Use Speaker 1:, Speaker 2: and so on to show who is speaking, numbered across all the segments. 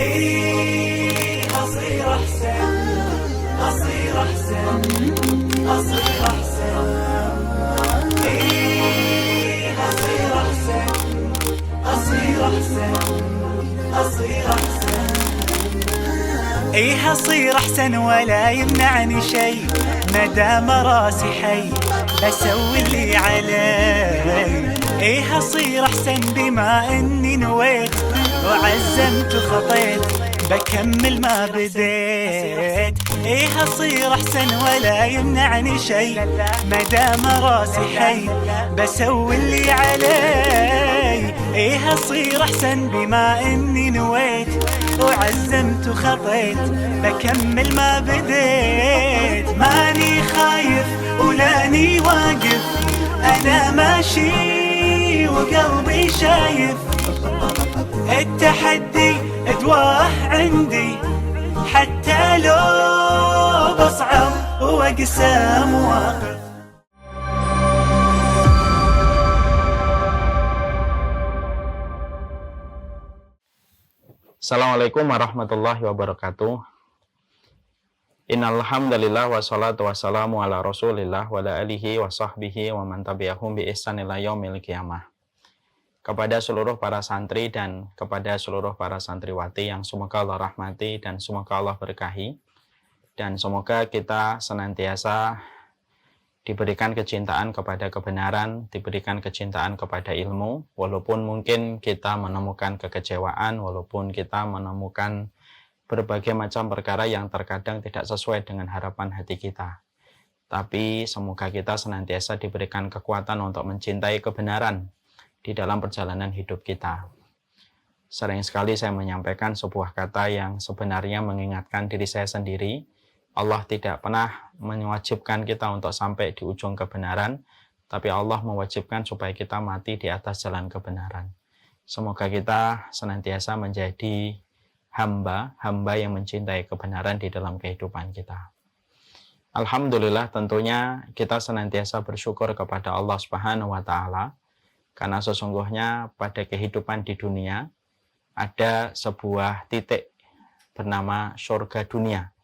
Speaker 1: إيه أصير أحسن، أصير أحسن، أصير أحسن. إيه أصير أحسن، أصير أحسن، أصير أحسن. إيه أصير أحسن ولا يمنعني شي، مدام راسي حي بسوي اللي علي. إيه أصير أحسن بما إني نويت وعزمت وخطيت بكمل ما بديت. إيه أصير أحسن ولا يمنعني شي، مدام راسي حي بسوي اللي علي. إيه أصير أحسن بما إني نويت وعزمت وخطيت بكمل ما بديت. ماني خايف ولاني واقف، أنا ماشي وقلبي شايف. التحدي أدواه عندي حتى لو بصعب وأقسى مواقف.
Speaker 2: Assalamualaikum warahmatullahi wabarakatuh. Innal hamdalillah wassalatu wassalamu ala Rasulillah wa ala alihi wa sahbihi wa man tabi'ahum bi ihsan ila yaumil qiyamah. Kepada seluruh para santri dan kepada seluruh para santriwati yang semoga Allah rahmati dan semoga Allah berkahi, dan semoga kita senantiasa diberikan kecintaan kepada kebenaran, diberikan kecintaan kepada ilmu, walaupun mungkin kita menemukan kekecewaan, walaupun kita menemukan berbagai macam perkara yang terkadang tidak sesuai dengan harapan hati kita. Tapi semoga kita senantiasa diberikan kekuatan untuk mencintai kebenaran di dalam perjalanan hidup kita. Sering sekali saya menyampaikan sebuah kata yang sebenarnya mengingatkan diri saya sendiri. Allah tidak pernah mewajibkan kita untuk sampai di ujung kebenaran, tapi Allah mewajibkan supaya kita mati di atas jalan kebenaran. Semoga kita senantiasa menjadi hamba yang mencintai kebenaran di dalam kehidupan kita. Alhamdulillah, tentunya kita senantiasa bersyukur kepada Allah Subhanahu wa Ta'ala, karena sesungguhnya pada kehidupan di dunia ada sebuah titik bernama surga dunia,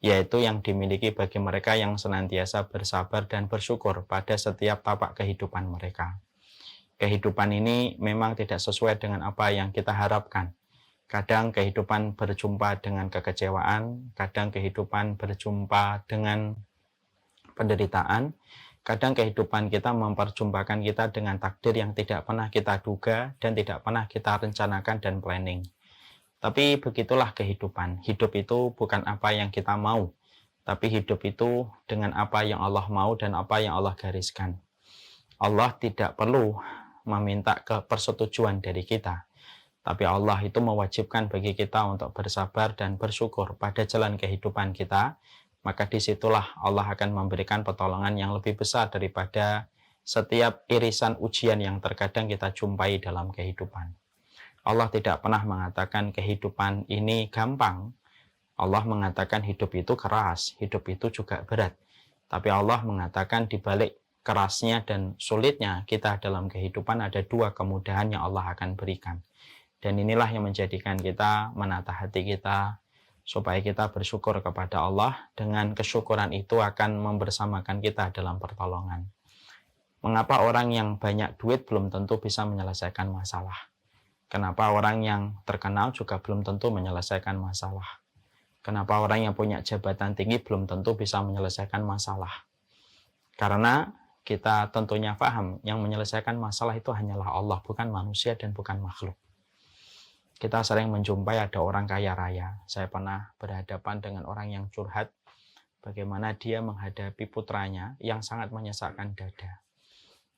Speaker 2: yaitu yang dimiliki bagi mereka yang senantiasa bersabar dan bersyukur pada setiap tapak kehidupan mereka. Kehidupan ini memang tidak sesuai dengan apa yang kita harapkan. Kadang kehidupan berjumpa dengan kekecewaan, kadang kehidupan berjumpa dengan penderitaan, kadang kehidupan kita memperjumpakan kita dengan takdir yang tidak pernah kita duga dan tidak pernah kita rencanakan dan planning. Tapi begitulah kehidupan. Hidup itu bukan apa yang kita mau, tapi hidup itu dengan apa yang Allah mau dan apa yang Allah gariskan. Allah tidak perlu meminta persetujuan dari kita, tapi Allah itu mewajibkan bagi kita untuk bersabar dan bersyukur pada jalan kehidupan kita. Maka disitulah Allah akan memberikan pertolongan yang lebih besar daripada setiap irisan ujian yang terkadang kita jumpai dalam kehidupan. Allah tidak pernah mengatakan kehidupan ini gampang. Allah mengatakan hidup itu keras, hidup itu juga berat. Tapi Allah mengatakan di balik kerasnya dan sulitnya kita dalam kehidupan ada dua kemudahan yang Allah akan berikan. Dan inilah yang menjadikan kita menata hati kita supaya kita bersyukur kepada Allah. Dengan kesyukuran itu akan membersamakan kita dalam pertolongan. Mengapa orang yang banyak duit belum tentu bisa menyelesaikan masalah? Kenapa orang yang terkenal juga belum tentu menyelesaikan masalah? Kenapa orang yang punya jabatan tinggi belum tentu bisa menyelesaikan masalah? Karena kita tentunya paham yang menyelesaikan masalah itu hanyalah Allah, bukan manusia dan bukan makhluk. Kita sering menjumpai ada orang kaya raya. Saya pernah berhadapan dengan orang yang curhat bagaimana dia menghadapi putranya yang sangat menyesakkan dada.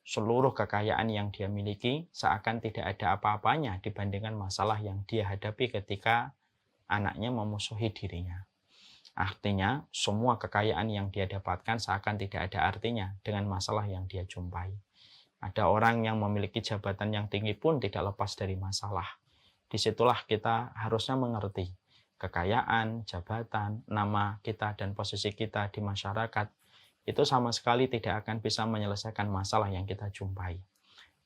Speaker 2: Seluruh kekayaan yang dia miliki seakan tidak ada apa-apanya dibandingkan masalah yang dia hadapi ketika anaknya memusuhi dirinya. Artinya, semua kekayaan yang dia dapatkan seakan tidak ada artinya dengan masalah yang dia jumpai. Ada orang yang memiliki jabatan yang tinggi pun tidak lepas dari masalah. Disitulah kita harusnya mengerti kekayaan, jabatan, nama kita, dan posisi kita di masyarakat itu sama sekali tidak akan bisa menyelesaikan masalah yang kita jumpai.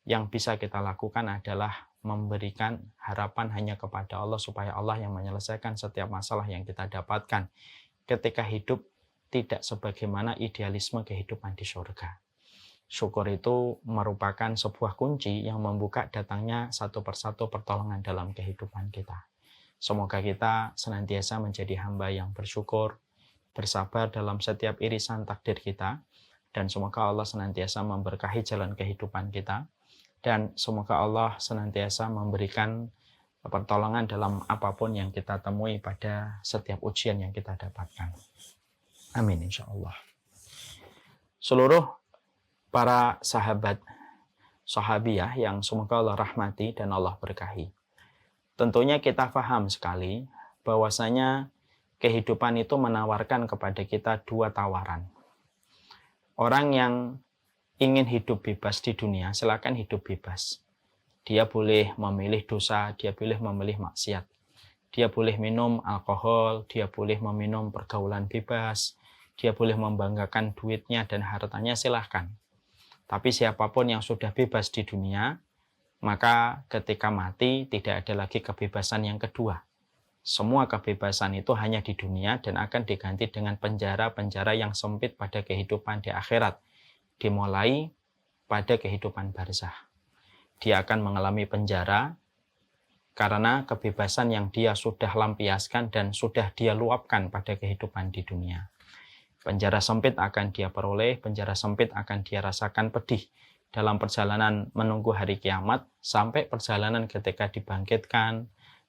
Speaker 2: yang bisa kita lakukan adalah memberikan harapan hanya kepada Allah supaya Allah yang menyelesaikan setiap masalah yang kita dapatkan ketika hidup tidak sebagaimana idealisme kehidupan di surga. Syukur itu merupakan sebuah kunci yang membuka datangnya satu persatu pertolongan dalam kehidupan kita. Semoga kita senantiasa menjadi hamba yang bersyukur, bersabar dalam setiap irisan takdir kita, dan semoga Allah senantiasa memberkahi jalan kehidupan kita, dan semoga Allah senantiasa memberikan pertolongan dalam apapun yang kita temui pada setiap ujian yang kita dapatkan. Amin insya Allah. Seluruh para sahabat sahabiyah yang semoga Allah rahmati dan Allah berkahi. Tentunya kita paham sekali bahwasanya kehidupan itu menawarkan kepada kita dua tawaran. Orang yang ingin hidup bebas di dunia, silakan hidup bebas. Dia boleh memilih dosa, dia boleh memilih maksiat. Dia boleh minum alkohol, dia boleh meminum pergaulan bebas, dia boleh membanggakan duitnya dan hartanya, silahkan. Tapi siapapun yang sudah bebas di dunia, maka ketika mati tidak ada lagi kebebasan yang kedua. Semua kebebasan itu hanya di dunia dan akan diganti dengan penjara-penjara yang sempit pada kehidupan di akhirat, dimulai pada kehidupan barzah. Dia akan mengalami penjara karena kebebasan yang dia sudah lampiaskan dan sudah dia luapkan pada kehidupan di dunia. Penjara sempit akan dia peroleh, penjara sempit akan dia rasakan pedih dalam perjalanan menunggu hari kiamat, sampai perjalanan ketika dibangkitkan,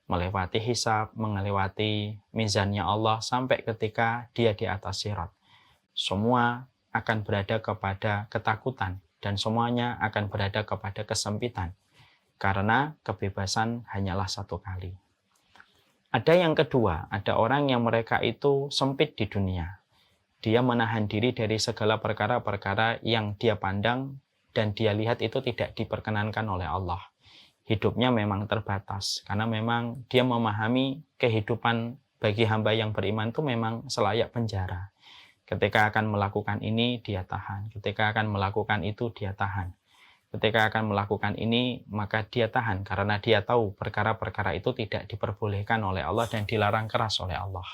Speaker 2: melewati hisab, melewati mizannya Allah, sampai ketika dia di atas sirat. Semua akan berada kepada ketakutan dan semuanya akan berada kepada kesempitan, karena kebebasan hanyalah satu kali. Ada yang kedua, ada orang yang mereka itu sempit di dunia. Dia menahan diri dari segala perkara-perkara yang dia pandang dan dia lihat itu tidak diperkenankan oleh Allah. Hidupnya memang terbatas, karena memang dia memahami kehidupan bagi hamba yang beriman itu memang selayak penjara. Ketika akan melakukan ini, dia tahan. Ketika akan melakukan itu, dia tahan. Ketika akan melakukan ini, maka dia tahan, karena dia tahu perkara-perkara itu tidak diperbolehkan oleh Allah dan dilarang keras oleh Allah.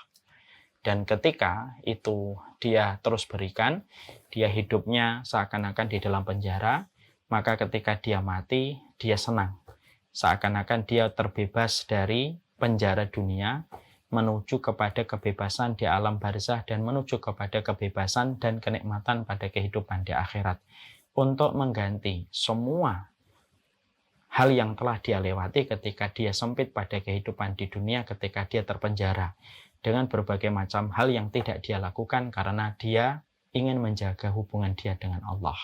Speaker 2: Dan ketika itu dia terus berikan, dia hidupnya seakan-akan di dalam penjara, maka ketika dia mati, dia senang. Seakan-akan dia terbebas dari penjara dunia, menuju kepada kebebasan di alam barzah dan menuju kepada kebebasan dan kenikmatan pada kehidupan di akhirat. Untuk mengganti semua hal yang telah dia lewati ketika dia sempit pada kehidupan di dunia, ketika dia terpenjara, dengan berbagai macam hal yang tidak dia lakukan karena dia ingin menjaga hubungan dia dengan Allah.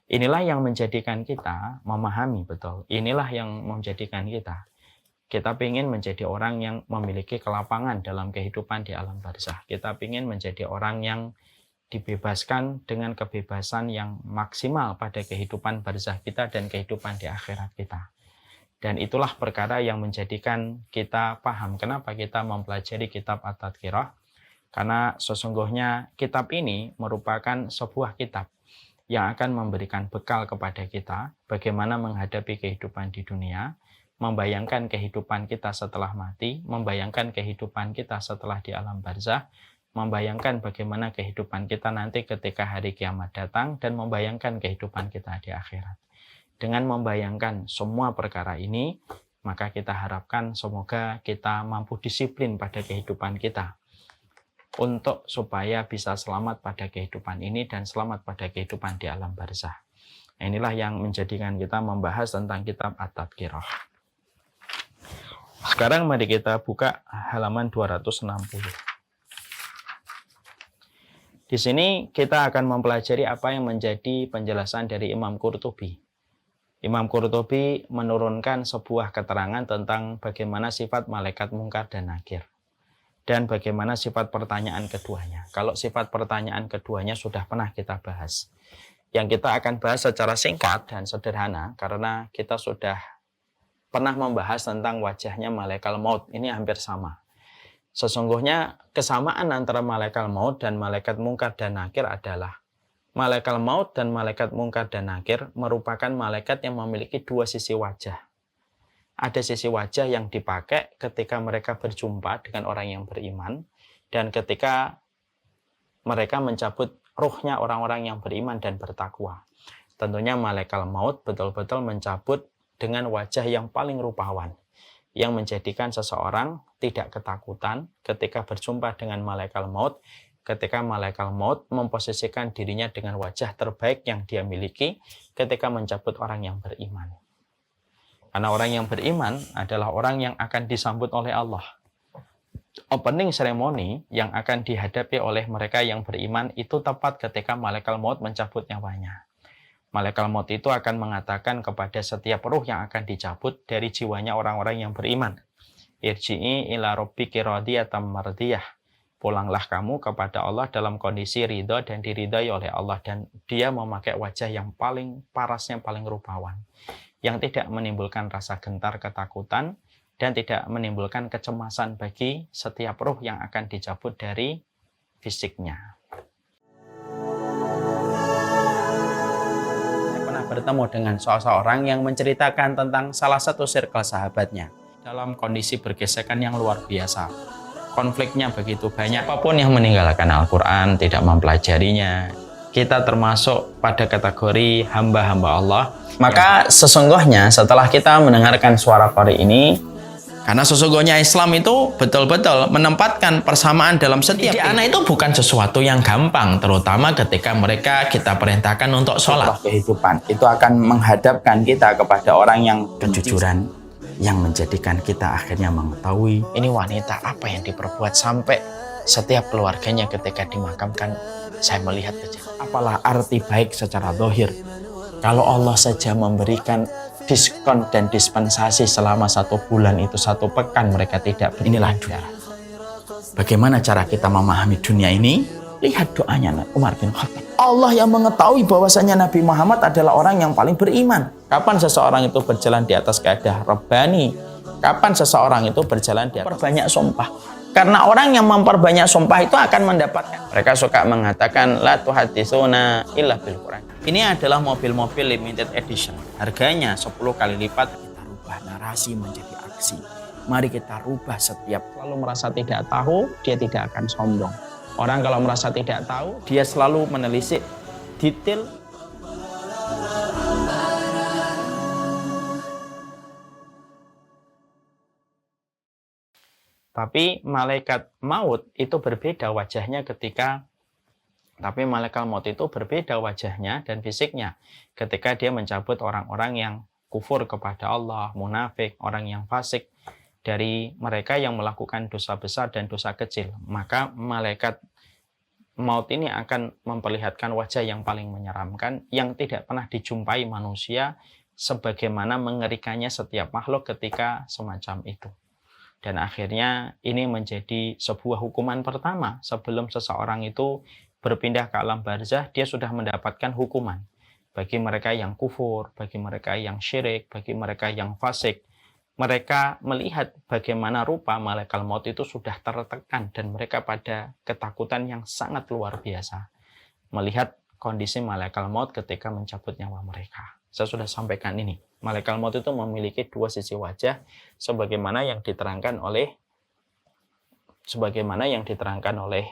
Speaker 2: Inilah yang menjadikan kita memahami betul. Inilah yang menjadikan kita ingin menjadi orang yang memiliki kelapangan dalam kehidupan di alam barzah. Kita ingin menjadi orang yang dibebaskan dengan kebebasan yang maksimal pada kehidupan barzah kita dan kehidupan di akhirat kita. Dan itulah perkara yang menjadikan kita paham kenapa kita mempelajari kitab At-Tadhkirah. Karena sesungguhnya kitab ini merupakan sebuah kitab yang akan memberikan bekal kepada kita bagaimana menghadapi kehidupan di dunia, membayangkan kehidupan kita setelah mati, membayangkan kehidupan kita setelah di alam barzah, membayangkan bagaimana kehidupan kita nanti ketika hari kiamat datang, dan membayangkan kehidupan kita di akhirat. Dengan membayangkan semua perkara ini, maka kita harapkan semoga kita mampu disiplin pada kehidupan kita untuk supaya bisa selamat pada kehidupan ini dan selamat pada kehidupan di alam barzah. Inilah yang menjadikan kita membahas tentang kitab At-Tadhkirah. Sekarang mari kita buka halaman 260. Di sini kita akan mempelajari apa yang menjadi penjelasan dari Imam Qurtubi. Imam Qurtubi menurunkan sebuah keterangan tentang bagaimana sifat malaikat mungkar dan nakir. Dan bagaimana sifat pertanyaan keduanya. Kalau sifat pertanyaan keduanya sudah pernah kita bahas. Yang kita akan bahas secara singkat dan sederhana karena kita sudah pernah membahas tentang wajahnya malaikat maut. Ini hampir sama. Sesungguhnya kesamaan antara malaikat maut dan malaikat mungkar dan nakir adalah malaikat maut dan malaikat mungkar dan nakir merupakan malaikat yang memiliki dua sisi wajah. Ada sisi wajah yang dipakai ketika mereka berjumpa dengan orang yang beriman, dan ketika mereka mencabut ruhnya orang-orang yang beriman dan bertakwa. Tentunya malaikat maut betul-betul mencabut dengan wajah yang paling rupawan, yang menjadikan seseorang tidak ketakutan ketika berjumpa dengan malaikat maut, ketika malaikat maut memposisikan dirinya dengan wajah terbaik yang dia miliki ketika mencabut orang yang beriman. Karena orang yang beriman adalah orang yang akan disambut oleh Allah. Opening ceremony yang akan dihadapi oleh mereka yang beriman itu tepat ketika malaikat maut mencabut nyawanya. Malaikat maut itu akan mengatakan kepada setiap ruh yang akan dicabut dari jiwanya orang-orang yang beriman, irji'i ila rabbiki radiyatan mardiyah. Pulanglah kamu kepada Allah dalam kondisi ridho dan diridhai oleh Allah. Dan dia memakai wajah yang paling parasnya, paling rupawan, yang tidak menimbulkan rasa gentar ketakutan dan tidak menimbulkan kecemasan bagi setiap ruh yang akan dicabut dari fisiknya. Saya pernah bertemu dengan seorang yang menceritakan tentang salah satu circle sahabatnya dalam kondisi bergesekan yang luar biasa. Konfliknya begitu banyak, apapun yang meninggalkan Al-Quran, tidak mempelajarinya, kita termasuk pada kategori hamba-hamba Allah. Maka sesungguhnya setelah kita mendengarkan suara qari ini, karena sesungguhnya Islam itu betul-betul menempatkan persamaan dalam setiap anak itu bukan sesuatu yang gampang, terutama ketika mereka kita perintahkan untuk sholat. Kehidupan itu akan menghadapkan kita kepada orang yang kejujuran, yang menjadikan kita akhirnya mengetahui ini wanita apa yang diperbuat sampai setiap keluarganya ketika dimakamkan saya melihat saja. Apalah arti baik secara zahir kalau Allah saja memberikan diskon dan dispensasi selama 1 bulan itu 1 pekan mereka tidak inilah dunia. Bagaimana cara kita memahami dunia ini? Lihat doanya Umar bin Khattab. Allah yang mengetahui bahwasanya Nabi Muhammad adalah orang yang paling beriman. Kapan seseorang itu berjalan di atas kaidah Rabbani? Kapan seseorang itu berjalan di atas perbanyak sumpah? Karena orang yang memperbanyak sumpah itu akan mendapatkan. Mereka suka mengatakan la tuhaditsuna illa bil Quran. Ini adalah mobil-mobil limited edition. Harganya 10 kali lipat. Kita rubah narasi menjadi aksi. Mari kita rubah setiap. Lalu merasa tidak tahu, dia tidak akan sombong. Orang kalau merasa tidak tahu, dia selalu menelisik detail. Tapi malaikat maut itu berbeda wajahnya malaikat maut itu berbeda wajahnya dan fisiknya ketika dia mencabut orang-orang yang kufur kepada Allah, munafik, orang yang fasik, dari mereka yang melakukan dosa besar dan dosa kecil. Maka malaikat maut ini akan memperlihatkan wajah yang paling menyeramkan, yang tidak pernah dijumpai manusia, sebagaimana mengerikannya setiap makhluk ketika semacam itu. Dan akhirnya ini menjadi sebuah hukuman pertama. Sebelum seseorang itu berpindah ke alam barzah, dia sudah mendapatkan hukuman. Bagi mereka yang kufur, bagi mereka yang syirik, bagi mereka yang fasik, mereka melihat bagaimana rupa malaikat maut itu sudah tertekan dan mereka pada ketakutan yang sangat luar biasa melihat kondisi malaikat maut ketika mencabut nyawa mereka. Saya sudah sampaikan ini. Malaikat maut itu memiliki 2 sisi wajah sebagaimana yang diterangkan oleh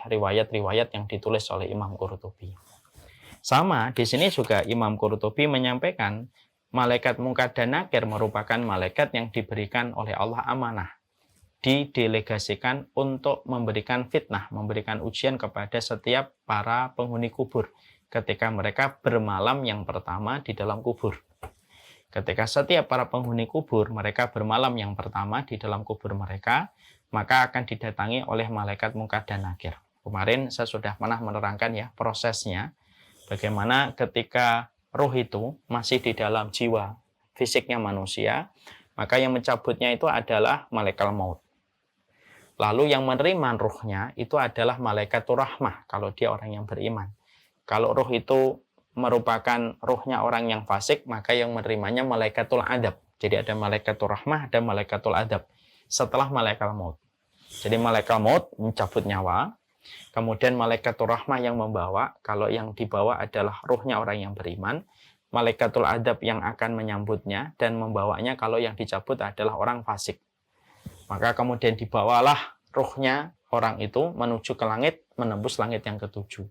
Speaker 2: riwayat-riwayat yang ditulis oleh Imam Qurtubi. Sama di sini juga Imam Qurtubi menyampaikan malaikat mungkar dan nakir merupakan malaikat yang diberikan oleh Allah amanah, didelegasikan untuk memberikan fitnah, memberikan ujian kepada setiap para penghuni kubur ketika mereka bermalam yang pertama di dalam kubur. Ketika setiap para penghuni kubur mereka bermalam yang pertama di dalam kubur mereka, maka akan didatangi oleh malaikat mungkar dan nakir. Kemarin saya sudah pernah menerangkan ya prosesnya, bagaimana ketika ruh itu masih di dalam jiwa fisiknya manusia, maka yang mencabutnya itu adalah malaikat maut. Lalu yang menerima ruhnya itu adalah malaikatur rahmah kalau dia orang yang beriman. Kalau ruh itu merupakan ruhnya orang yang fasik, maka yang menerimanya malaikatul adab. Jadi ada malaikatur rahmah, ada malaikatul adab setelah malaikat maut. Jadi malaikat maut mencabut nyawa, Kemudian malaikatur rahmah yang membawa, kalau yang dibawa adalah ruhnya orang yang beriman. Malaikatul adab yang akan menyambutnya dan membawanya kalau yang dicabut adalah orang fasik. Maka kemudian dibawalah ruhnya orang itu menuju ke langit, menembus langit yang ketujuh.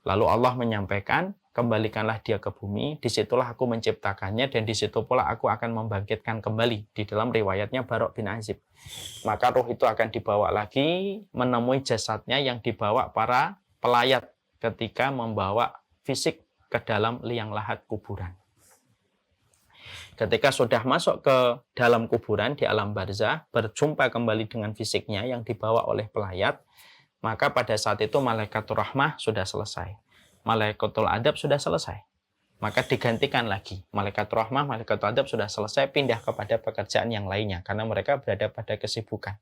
Speaker 2: Lalu Allah menyampaikan, kembalikanlah dia ke bumi, disitulah aku menciptakannya, dan disitu pula aku akan membangkitkan kembali. Di dalam riwayatnya Barok bin Azib. Maka ruh itu akan dibawa lagi, menemui jasadnya yang dibawa para pelayat ketika membawa fisik ke dalam liang lahat kuburan. Ketika sudah masuk ke dalam kuburan di alam barzah, berjumpa kembali dengan fisiknya yang dibawa oleh pelayat, maka pada saat itu malaikatur rahmah sudah selesai. Malaikatul adab sudah selesai. Maka digantikan lagi. Malaikatur rahmah, malaikatul adab sudah selesai, pindah kepada pekerjaan yang lainnya. Karena mereka berada pada kesibukan.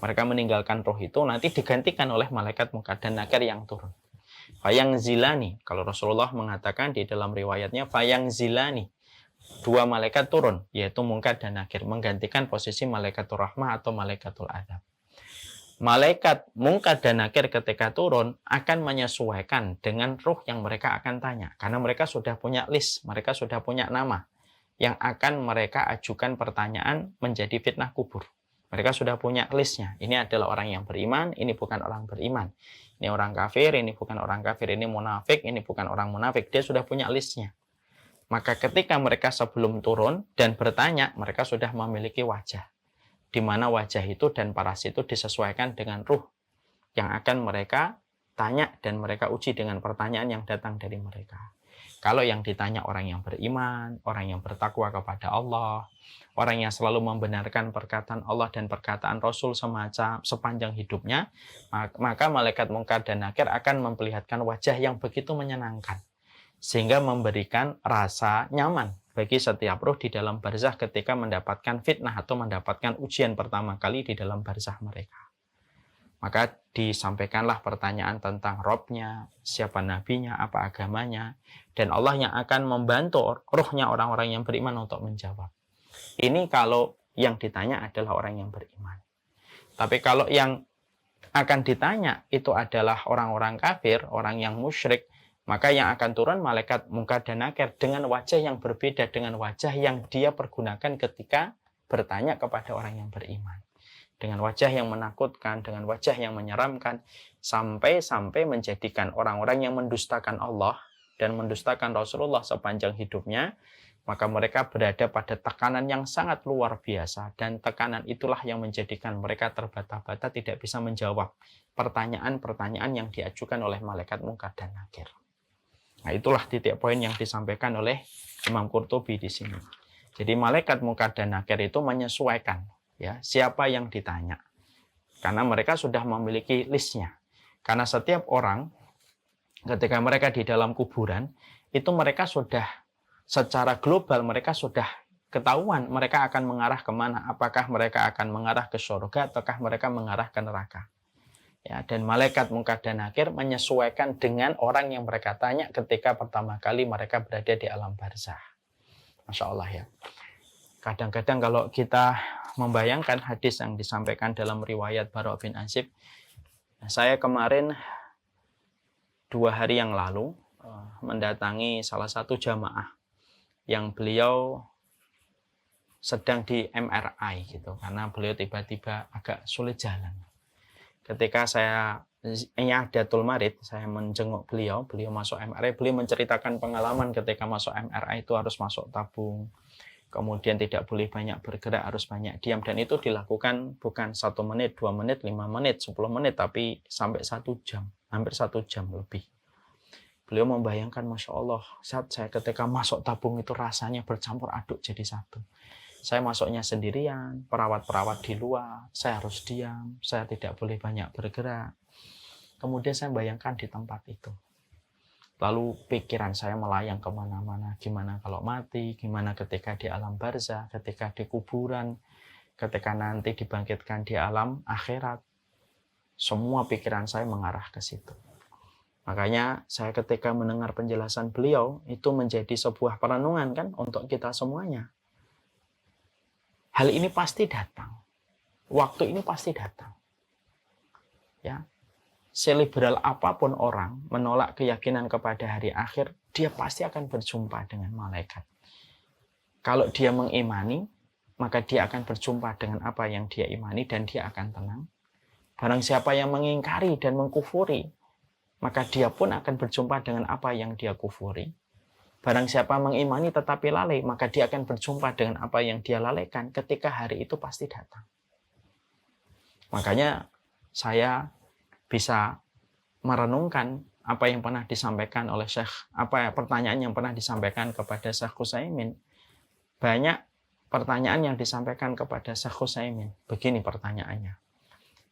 Speaker 2: Mereka meninggalkan roh itu, nanti digantikan oleh malaikat munkar dan nakir yang turun. Fayang zilani, kalau Rasulullah mengatakan di dalam riwayatnya, Fayang zilani, dua malaikat turun, yaitu munkar dan nakir, menggantikan posisi malaikatur rahmah atau malaikatul adab. Malaikat munkar dan nakir ketika turun akan menyesuaikan dengan ruh yang mereka akan tanya. Karena mereka sudah punya list, mereka sudah punya nama yang akan mereka ajukan pertanyaan menjadi fitnah kubur. Mereka sudah punya listnya. Ini adalah orang yang beriman, ini bukan orang beriman. Ini orang kafir, ini bukan orang kafir. Ini munafik, ini bukan orang munafik. Dia sudah punya listnya. Maka ketika mereka sebelum turun dan bertanya, mereka sudah memiliki wajah. Di mana wajah itu dan paras itu disesuaikan dengan ruh yang akan mereka tanya dan mereka uji dengan pertanyaan yang datang dari mereka. Kalau yang ditanya orang yang beriman, orang yang bertakwa kepada Allah, orang yang selalu membenarkan perkataan Allah dan perkataan Rasul semacam sepanjang hidupnya, maka malaikat munkar dan nakir akan memperlihatkan wajah yang begitu menyenangkan, sehingga memberikan rasa nyaman bagi setiap roh di dalam barzah ketika mendapatkan fitnah atau mendapatkan ujian pertama kali di dalam barzah mereka. Maka disampaikanlah pertanyaan tentang Robnya, siapa nabinya, apa agamanya, dan Allah yang akan membantu rohnya orang-orang yang beriman untuk menjawab. Ini kalau yang ditanya adalah orang yang beriman. Tapi kalau yang akan ditanya itu adalah orang-orang kafir, orang yang musyrik, maka yang akan turun malaikat munkar dan nakir dengan wajah yang berbeda dengan wajah yang dia pergunakan ketika bertanya kepada orang yang beriman. Dengan wajah yang menakutkan, dengan wajah yang menyeramkan, sampai menjadikan orang-orang yang mendustakan Allah dan mendustakan Rasulullah sepanjang hidupnya, maka mereka berada pada tekanan yang sangat luar biasa, dan tekanan itulah yang menjadikan mereka terbata-bata tidak bisa menjawab pertanyaan-pertanyaan yang diajukan oleh malaikat munkar dan nakir. Nah, itulah titik poin yang disampaikan oleh Imam Qurtubi di sini. Jadi malaikat munkar dan nakir itu menyesuaikan ya siapa yang ditanya, karena mereka sudah memiliki listnya. Karena setiap orang ketika mereka di dalam kuburan itu mereka sudah secara global mereka sudah ketahuan mereka akan mengarah kemana, apakah mereka akan mengarah ke surga ataukah mereka mengarah ke neraka ya. Dan malaikat munkar dan nakir menyesuaikan dengan orang yang mereka tanya ketika pertama kali mereka berada di alam barzah. Masya Allah ya. Kadang-kadang kalau kita membayangkan hadis yang disampaikan dalam riwayat Barok bin Azib, saya kemarin 2 hari yang lalu mendatangi salah satu jamaah yang beliau sedang di MRI gitu, karena beliau tiba-tiba agak sulit jalan. Ketika saya I'adatul Marid, saya menjenguk beliau masuk MRI, beliau menceritakan pengalaman ketika masuk MRI itu harus masuk tabung, kemudian tidak boleh banyak bergerak, harus banyak diam, dan itu dilakukan bukan 1 menit, 2 menit, 5 menit, 10 menit, tapi sampai 1 jam, hampir 1 jam lebih. Beliau membayangkan, Masya Allah, saat saya ketika masuk tabung itu rasanya bercampur aduk jadi satu. Saya masuknya sendirian, perawat-perawat di luar, saya harus diam, saya tidak boleh banyak bergerak. Kemudian saya bayangkan di tempat itu. Lalu pikiran saya melayang kemana-mana, gimana kalau mati, gimana ketika di alam barzah, ketika di kuburan, ketika nanti dibangkitkan di alam akhirat. Semua pikiran saya mengarah ke situ. Makanya saya ketika mendengar penjelasan beliau, itu menjadi sebuah perenungan kan untuk kita semuanya. Hal ini pasti datang. Waktu ini pasti datang. Ya. seliberal apapun orang menolak keyakinan kepada hari akhir, dia pasti akan berjumpa dengan malaikat. Kalau dia mengimani, maka dia akan berjumpa dengan apa yang dia imani dan dia akan tenang. Barang siapa yang mengingkari dan mengkufuri, maka dia pun akan berjumpa dengan apa yang dia kufuri. Barang siapa mengimani tetapi lalai, maka dia akan berjumpa dengan apa yang dia lalaikan ketika hari itu pasti datang. Makanya saya bisa merenungkan apa yang pernah disampaikan oleh Syekh, pertanyaan yang pernah disampaikan kepada Syekh Utsaimin. Banyak pertanyaan yang disampaikan kepada Syekh Utsaimin. Begini pertanyaannya.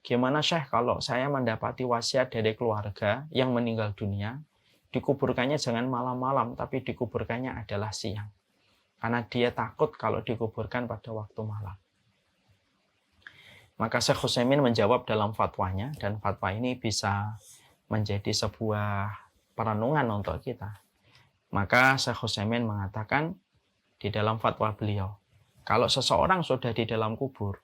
Speaker 2: Gimana Syekh kalau saya mendapati wasiat dari keluarga yang meninggal dunia, dikuburkannya jangan malam-malam, tapi dikuburkannya adalah siang. Karena dia takut kalau dikuburkan pada waktu malam. Maka Syekh Utsaimin menjawab dalam fatwanya, dan fatwa ini bisa menjadi sebuah perenungan untuk kita. Maka Syekh Utsaimin mengatakan di dalam fatwa beliau, kalau seseorang sudah di dalam kubur,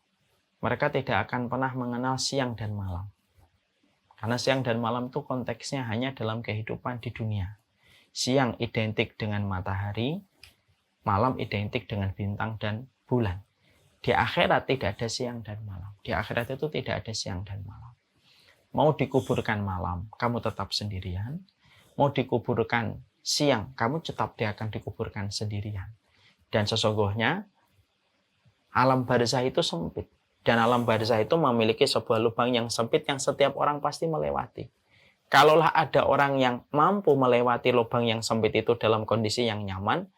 Speaker 2: mereka tidak akan pernah mengenal siang dan malam. Karena siang dan malam itu konteksnya hanya dalam kehidupan di dunia. Siang identik dengan matahari, malam identik dengan bintang dan bulan. Di akhirat tidak ada siang dan malam. Di akhirat itu tidak ada siang dan malam. Mau dikuburkan malam, kamu tetap sendirian. Mau dikuburkan siang, kamu tetap dia akan dikuburkan sendirian. Dan sesungguhnya, alam barzah itu sempit. Dan alam barzah itu memiliki sebuah lubang yang sempit yang setiap orang pasti melewati. Kalaulah ada orang yang mampu melewati lubang yang sempit itu dalam kondisi yang nyaman,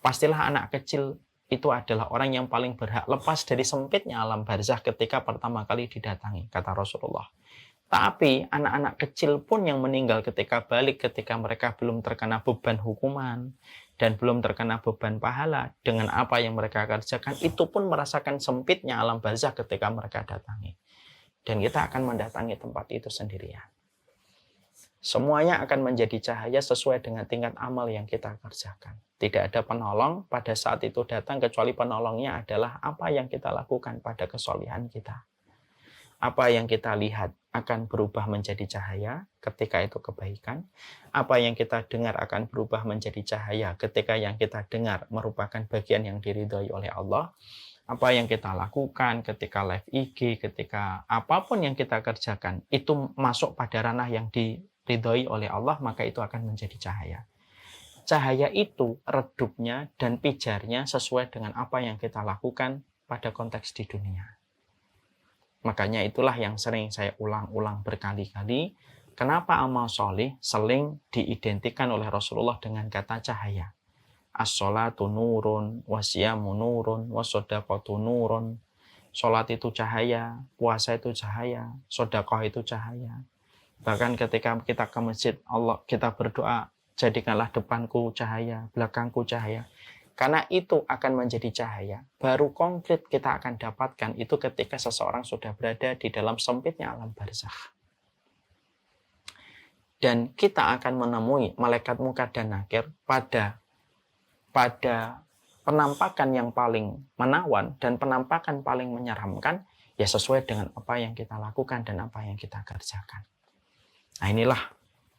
Speaker 2: pastilah anak kecil itu adalah orang yang paling berhak lepas dari sempitnya alam barzah ketika pertama kali didatangi, kata Rasulullah. Tapi anak-anak kecil pun yang meninggal ketika balik, ketika mereka belum terkena beban hukuman dan belum terkena beban pahala dengan apa yang mereka kerjakan, itu pun merasakan sempitnya alam barzah ketika mereka datangi. Dan kita akan mendatangi tempat itu sendirian. Semuanya akan menjadi cahaya sesuai dengan tingkat amal yang kita kerjakan. Tidak ada penolong pada saat itu datang, kecuali penolongnya adalah apa yang kita lakukan pada kesolihan kita. Apa yang kita lihat akan berubah menjadi cahaya ketika itu kebaikan. Apa yang kita dengar akan berubah menjadi cahaya ketika yang kita dengar merupakan bagian yang diridhoi oleh Allah. Apa yang kita lakukan ketika live IG, ketika apapun yang kita kerjakan, itu masuk pada ranah yang diridhoi oleh Allah, maka itu akan menjadi cahaya. Cahaya itu redupnya dan pijarnya sesuai dengan apa yang kita lakukan pada konteks di dunia. Makanya itulah yang sering saya ulang-ulang berkali-kali. Kenapa amal soleh sering diidentikan oleh Rasulullah dengan kata cahaya. As-sholatu nurun, wasyamu nurun, wasodaqatu nurun. Sholat itu cahaya, puasa itu cahaya, sedekah itu cahaya. Bahkan ketika kita ke masjid, kita berdoa, jadikanlah depanku cahaya, belakangku cahaya. Karena itu akan menjadi cahaya. Baru konkret kita akan dapatkan itu ketika seseorang sudah berada di dalam sempitnya alam barzakh. Dan kita akan menemui malaikat munkar dan nakir pada penampakan yang paling menawan dan penampakan paling menyeramkan, ya sesuai dengan apa yang kita lakukan dan apa yang kita kerjakan. Nah inilah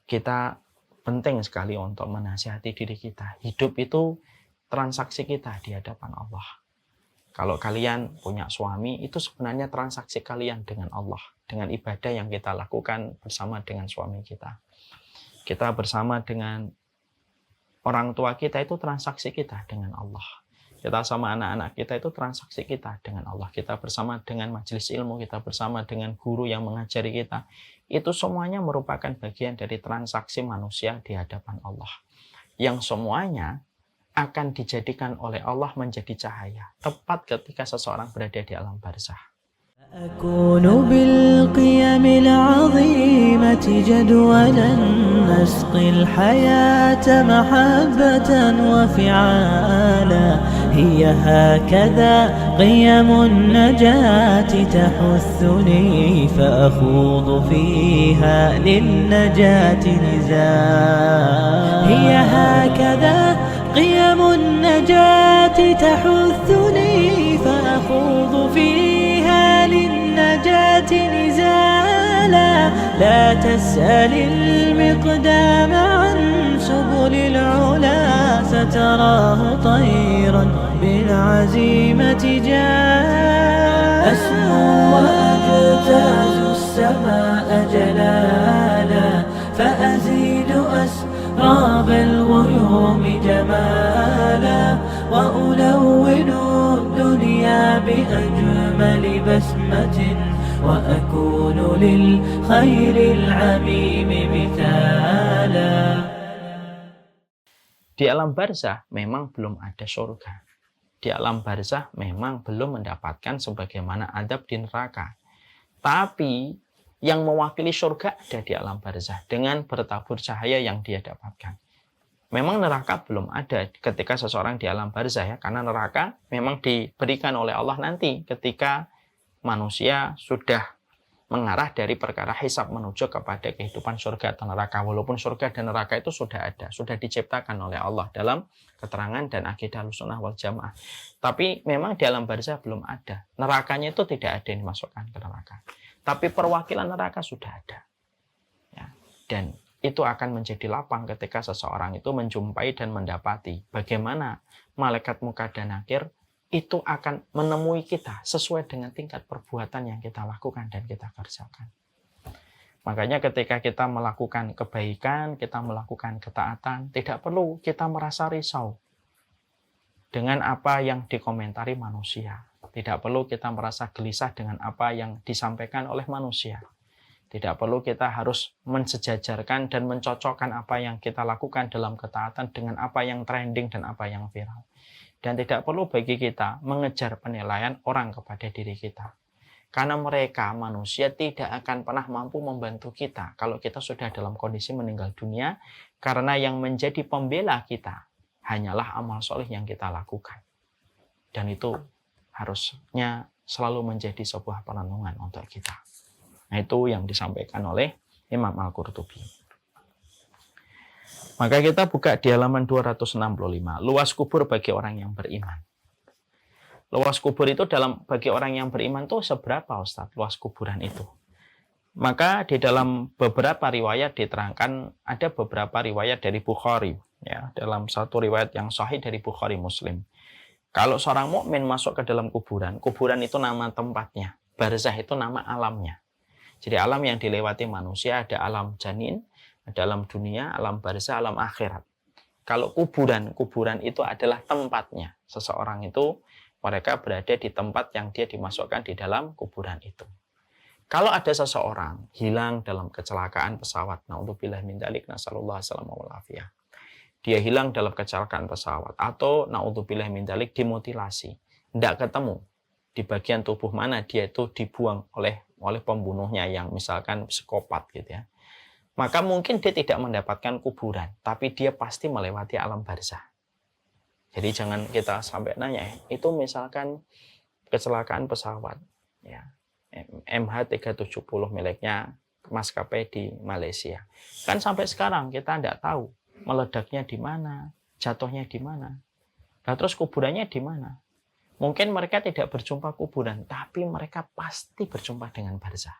Speaker 2: kita penting sekali untuk menasihati diri kita. Hidup itu transaksi kita di hadapan Allah. Kalau kalian punya suami, itu sebenarnya transaksi kalian dengan Allah, dengan ibadah yang kita lakukan bersama dengan suami kita. Kita bersama dengan orang tua kita, itu transaksi kita dengan Allah. Kita sama anak-anak kita, itu transaksi kita dengan Allah. Kita bersama dengan majelis ilmu, kita bersama dengan guru yang mengajari kita. Itu semuanya merupakan bagian dari transaksi manusia di hadapan Allah. Yang semuanya akan dijadikan oleh Allah menjadi cahaya tepat ketika seseorang berada di alam barzakh.
Speaker 3: أكون بالقيم العظيمة جدولا نسقي الحياة محبة وفعالا هي هكذا قيم النجاة تحثني فأخوض فيها للنجاة نزالا هي هكذا قيم النجاة تحثني فأخوض فيها للنجاة نزالا ملا. لا تسأل المقدام عن سبل العلا، ستراه طيرا بالعزيمة جاء. أسمو وأجتاز السماء جلالا، فأزيد أسراب الغيوم جمالا، وألون الدنيا بأجمل بسمة، وأكون للخير العميم مثالا.
Speaker 2: Di alam barzah memang belum ada surga. Di alam barzah memang belum mendapatkan sebagaimana adab di neraka. Tapi yang mewakili surga ada di alam barzah dengan bertabur cahaya yang dia dapatkan. Memang neraka belum ada ketika seseorang di alam barzah ya, karena neraka memang diberikan oleh Allah nanti ketika manusia sudah mengarah dari perkara hisab menuju kepada kehidupan surga atau neraka. Walaupun surga dan neraka itu sudah ada, sudah diciptakan oleh Allah dalam keterangan dan akidah Ahlussunnah wal Jamaah. Tapi memang di alam barzah belum ada. Nerakanya itu tidak ada yang dimasukkan ke neraka. Tapi perwakilan neraka sudah ada. Ya. Dan itu akan menjadi lapang ketika seseorang itu menjumpai dan mendapati bagaimana malaikat munkar dan nakir itu akan menemui kita sesuai dengan tingkat perbuatan yang kita lakukan dan kita kerjakan. Makanya ketika kita melakukan kebaikan, kita melakukan ketaatan, tidak perlu kita merasa risau dengan apa yang dikomentari manusia. Tidak perlu kita merasa gelisah dengan apa yang disampaikan oleh manusia. Tidak perlu kita harus mensejajarkan dan mencocokkan apa yang kita lakukan dalam ketaatan dengan apa yang trending dan apa yang viral. Dan tidak perlu bagi kita mengejar penilaian orang kepada diri kita. Karena mereka, manusia, tidak akan pernah mampu membantu kita kalau kita sudah dalam kondisi meninggal dunia. Karena yang menjadi pembela kita hanyalah amal soleh yang kita lakukan. Dan itu harusnya selalu menjadi sebuah perenungan untuk kita. Nah, itu yang disampaikan oleh Imam Al-Qurtubi. Maka kita buka di halaman 265. Luas kubur bagi orang yang beriman. Luas kubur itu bagi orang yang beriman itu seberapa, Ustaz? Luas kuburan itu. Maka di dalam beberapa riwayat diterangkan, ada beberapa riwayat dari Bukhari. Ya, dalam satu riwayat yang sahih dari Bukhari Muslim. Kalau seorang mukmin masuk ke dalam kuburan, kuburan itu nama tempatnya. Barzah itu nama alamnya. Jadi alam yang dilewati manusia ada alam janin, ada alam dunia, alam barzah, alam akhirat. Kalau kuburan itu adalah tempatnya. Seseorang itu mereka berada di tempat yang dia dimasukkan di dalam kuburan itu. Kalau ada seseorang hilang dalam kecelakaan pesawat, naudzubillah min dzalik, nasallallahu alaihi wasallam, dia hilang dalam kecelakaan pesawat atau naudzubillah min dzalik dimutilasi, tidak ketemu di bagian tubuh mana dia itu dibuang oleh pembunuhnya yang misalkan psikopat gitu ya. Maka mungkin dia tidak mendapatkan kuburan, tapi dia pasti melewati alam barzah. Jadi jangan kita sampai nanya, itu misalkan kecelakaan pesawat ya, MH370 miliknya maskapai di Malaysia. Kan sampai sekarang kita tidak tahu meledaknya di mana, jatuhnya di mana. Nah, terus kuburannya di mana? Mungkin mereka tidak berjumpa kuburan, tapi mereka pasti berjumpa dengan barzah.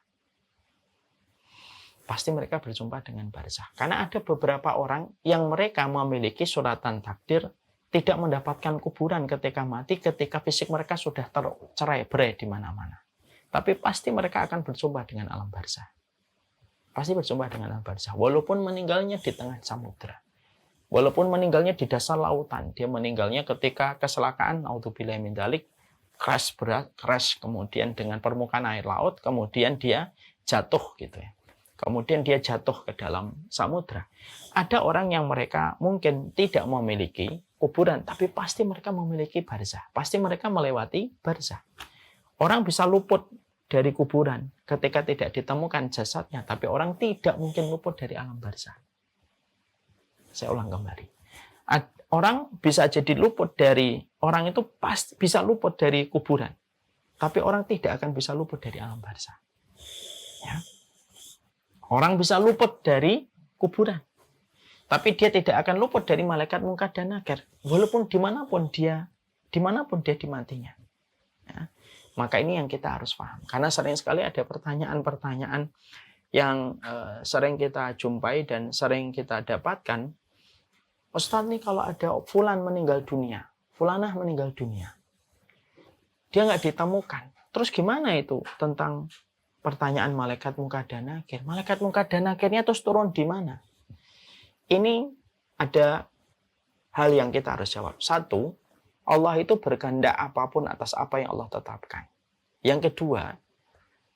Speaker 2: Pasti mereka berjumpa dengan barzah. Karena ada beberapa orang yang mereka memiliki suratan takdir tidak mendapatkan kuburan ketika mati, ketika fisik mereka sudah tercerai-berai di mana-mana. Tapi pasti mereka akan berjumpa dengan alam barzah. Pasti berjumpa dengan alam barzah. Walaupun meninggalnya di tengah samudera. Walaupun meninggalnya di dasar lautan, dia meninggalnya ketika kecelakaan, naudzubillah min dzalik, crash kemudian dengan permukaan air laut, kemudian dia jatuh gitu ya. Kemudian dia jatuh ke dalam samudra. Ada orang yang mereka mungkin tidak memiliki kuburan, tapi pasti mereka memiliki barzah. Pasti mereka melewati barzah. Orang bisa luput dari kuburan ketika tidak ditemukan jasadnya, tapi orang tidak mungkin luput dari alam barzah. Saya ulang kembali. Orang bisa jadi luput dari, orang itu pasti bisa luput dari kuburan. Tapi orang tidak akan bisa luput dari alam barzah. Ya. Orang bisa luput dari kuburan. Tapi dia tidak akan luput dari malaikat munkar dan nakir. Walaupun dimanapun dia dimatinya. Ya. Maka ini yang kita harus paham. Karena sering sekali ada pertanyaan-pertanyaan yang sering kita jumpai dan sering kita dapatkan, Ustadz nih kalau ada fulan meninggal dunia, fulanah meninggal dunia, dia nggak ditemukan. Terus gimana itu tentang pertanyaan malaikat munkar dan nakir? Malaikat munkar dan nakirnya terus turun di mana? Ini ada hal yang kita harus jawab. Satu, Allah itu berkehendak apapun atas apa yang Allah tetapkan. Yang kedua,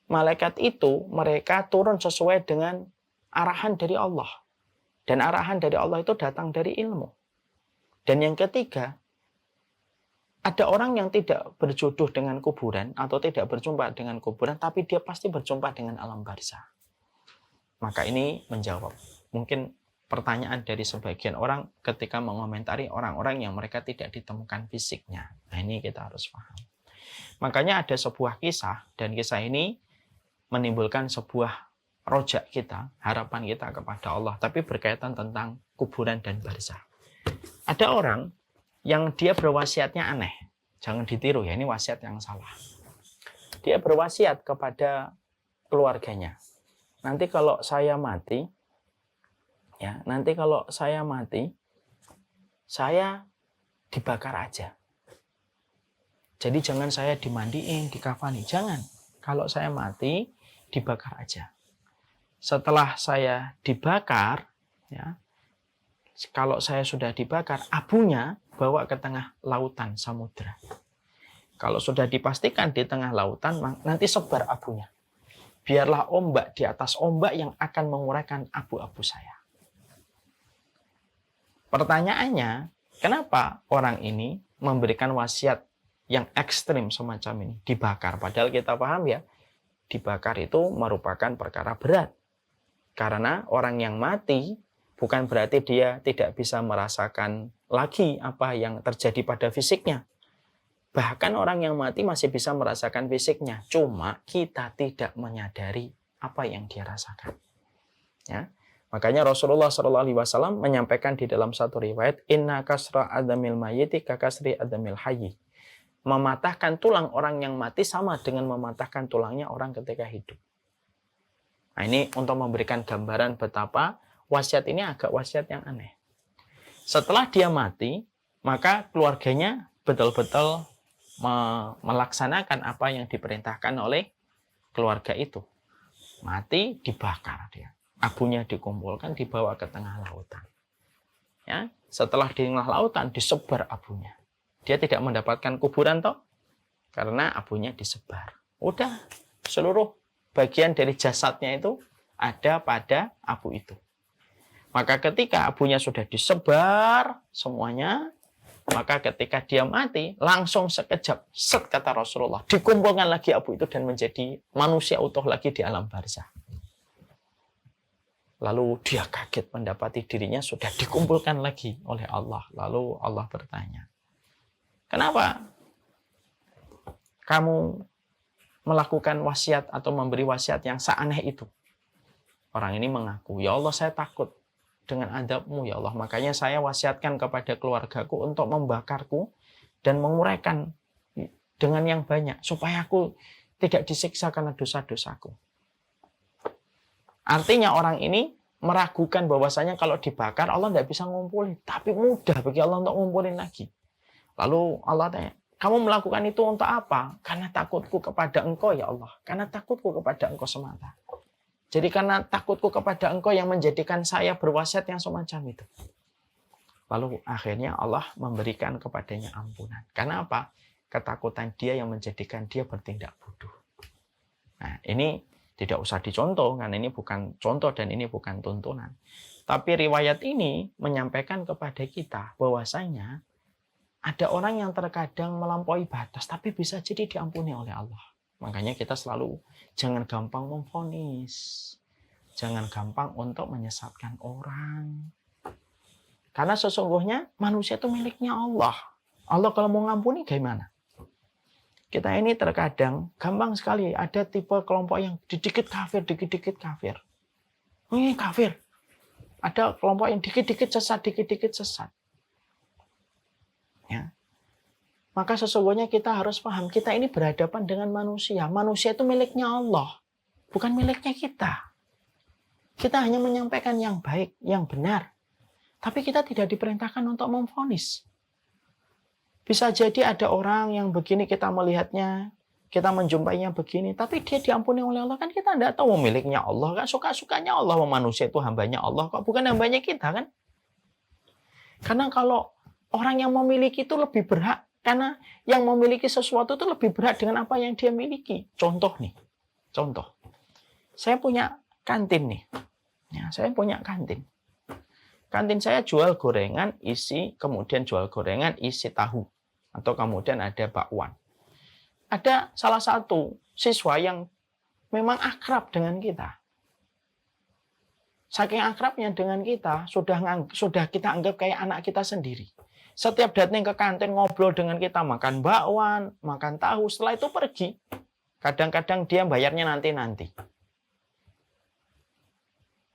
Speaker 2: malaikat itu mereka turun sesuai dengan arahan dari Allah. Dan arahan dari Allah itu datang dari ilmu. Dan yang ketiga, ada orang yang tidak berjodoh dengan kuburan atau tidak berjumpa dengan kuburan, tapi dia pasti berjumpa dengan alam barzah. Maka ini menjawab mungkin pertanyaan dari sebagian orang ketika mengomentari orang-orang yang mereka tidak ditemukan fisiknya. Nah, ini kita harus paham. Makanya ada sebuah kisah, dan kisah ini menimbulkan sebuah rojak kita, harapan kita kepada Allah, tapi berkaitan tentang kuburan dan barzah. Ada orang yang dia berwasiatnya aneh. Jangan ditiru ya, ini wasiat yang salah. Dia berwasiat kepada keluarganya. Nanti kalau saya mati, saya dibakar aja. Jadi jangan saya dimandiin, dikafani. Jangan. Kalau saya mati, dibakar aja. Setelah saya dibakar, ya, kalau saya sudah dibakar, abunya bawa ke tengah lautan samudra. Kalau sudah dipastikan di tengah lautan, nanti sebar abunya. Biarlah ombak di atas ombak yang akan menguraikan abu-abu saya. Pertanyaannya, kenapa orang ini memberikan wasiat yang ekstrim semacam ini? Dibakar, padahal kita paham ya, dibakar itu merupakan perkara berat. Karena orang yang mati bukan berarti dia tidak bisa merasakan lagi apa yang terjadi pada fisiknya. Bahkan orang yang mati masih bisa merasakan fisiknya. Cuma kita tidak menyadari apa yang dia rasakan. Ya. Makanya Rasulullah SAW menyampaikan di dalam satu riwayat, Inna kasra adamil mayyiti kakasri adamil hayyi. Mematahkan tulang orang yang mati sama dengan mematahkan tulangnya orang ketika hidup. Nah, ini untuk memberikan gambaran betapa wasiat ini agak wasiat yang aneh. Setelah dia mati, maka keluarganya betul-betul melaksanakan apa yang diperintahkan oleh keluarga itu. Mati, dibakar dia. Abunya dikumpulkan, dibawa ke tengah lautan. Ya, setelah di tengah lautan, disebar abunya. Dia tidak mendapatkan kuburan toh, karena abunya disebar. Udah, seluruh bagian dari jasadnya itu ada pada abu itu. Maka ketika abunya sudah disebar semuanya, maka ketika dia mati, langsung sekejap, set kata Rasulullah, dikumpulkan lagi abu itu dan menjadi manusia utuh lagi di alam barzah. Lalu dia kaget mendapati dirinya sudah dikumpulkan lagi oleh Allah. Lalu Allah bertanya, kenapa kamu melakukan wasiat atau memberi wasiat yang seaneh itu? Orang ini mengaku, ya Allah saya takut dengan azab-Mu ya Allah. Makanya saya wasiatkan kepada keluargaku untuk membakarku dan menguraikan dengan yang banyak. Supaya aku tidak disiksa karena dosa-dosaku. Artinya orang ini meragukan bahwasanya kalau dibakar Allah tidak bisa ngumpulin. Tapi mudah bagi Allah untuk ngumpulin lagi. Lalu Allah tanya, kamu melakukan itu untuk apa? Karena takutku kepada Engkau ya Allah. Karena takutku kepada Engkau semata. Jadi karena takutku kepada Engkau yang menjadikan saya berwasiat yang semacam itu. Lalu akhirnya Allah memberikan kepadanya ampunan. Karena apa? Ketakutan dia yang menjadikan dia bertindak bodoh. Nah, ini tidak usah dicontoh, karena ini bukan contoh dan ini bukan tuntunan. Tapi riwayat ini menyampaikan kepada kita bahwasanya ada orang yang terkadang melampaui batas, tapi bisa jadi diampuni oleh Allah. Makanya kita selalu jangan gampang memvonis. Jangan gampang untuk menyesatkan orang. Karena sesungguhnya manusia itu miliknya Allah. Allah kalau mau ngampuni gimana? Kita ini terkadang gampang sekali ada tipe kelompok yang dikit-dikit kafir. Ini kafir. Ada kelompok yang dikit-dikit sesat. Ya. Maka sesungguhnya kita harus paham, kita ini berhadapan dengan manusia. Manusia itu miliknya Allah, bukan miliknya kita. Kita hanya menyampaikan yang baik, yang benar. Tapi kita tidak diperintahkan untuk memvonis. Bisa jadi ada orang yang begini kita melihatnya, kita menjumpainya begini, tapi dia diampuni oleh Allah. Kan kita tidak tahu miliknya Allah. Kan suka-sukanya Allah. Manusia itu hambanya Allah. Kok bukan hambanya kita kan? Karena kalau orang yang memiliki itu lebih berhak. Karena yang memiliki sesuatu itu lebih berhak dengan apa yang dia miliki. Contoh nih. Contoh. Saya punya kantin nih. Ya, saya punya kantin. Kantin saya jual gorengan kemudian jual gorengan isi tahu. Atau kemudian ada bakwan. Ada salah satu siswa yang memang akrab dengan kita. Saking akrabnya dengan kita, sudah kita anggap kayak anak kita sendiri. Setiap datang ke kantin ngobrol dengan kita, makan bakwan, makan tahu, setelah itu pergi. Kadang-kadang dia bayarnya nanti-nanti.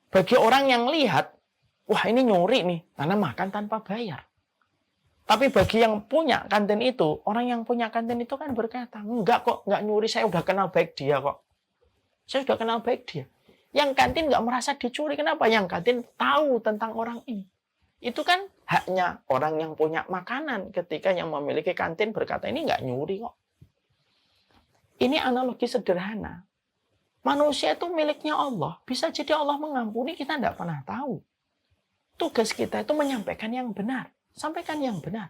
Speaker 2: Bagi orang yang lihat, wah ini nyuri nih, karena makan tanpa bayar. Tapi bagi yang punya kantin itu, orang yang punya kantin itu kan berkata, enggak kok, enggak nyuri, saya udah kenal baik dia kok. Saya udah kenal baik dia. Yang kantin enggak merasa dicuri, kenapa? Yang kantin tahu tentang orang ini. Itu kan haknya orang yang punya makanan ketika yang memiliki kantin berkata, ini enggak nyuri kok. Ini analogi sederhana. Manusia itu miliknya Allah. Bisa jadi Allah mengampuni, kita tidak pernah tahu. Tugas kita itu menyampaikan yang benar. Sampaikan yang benar.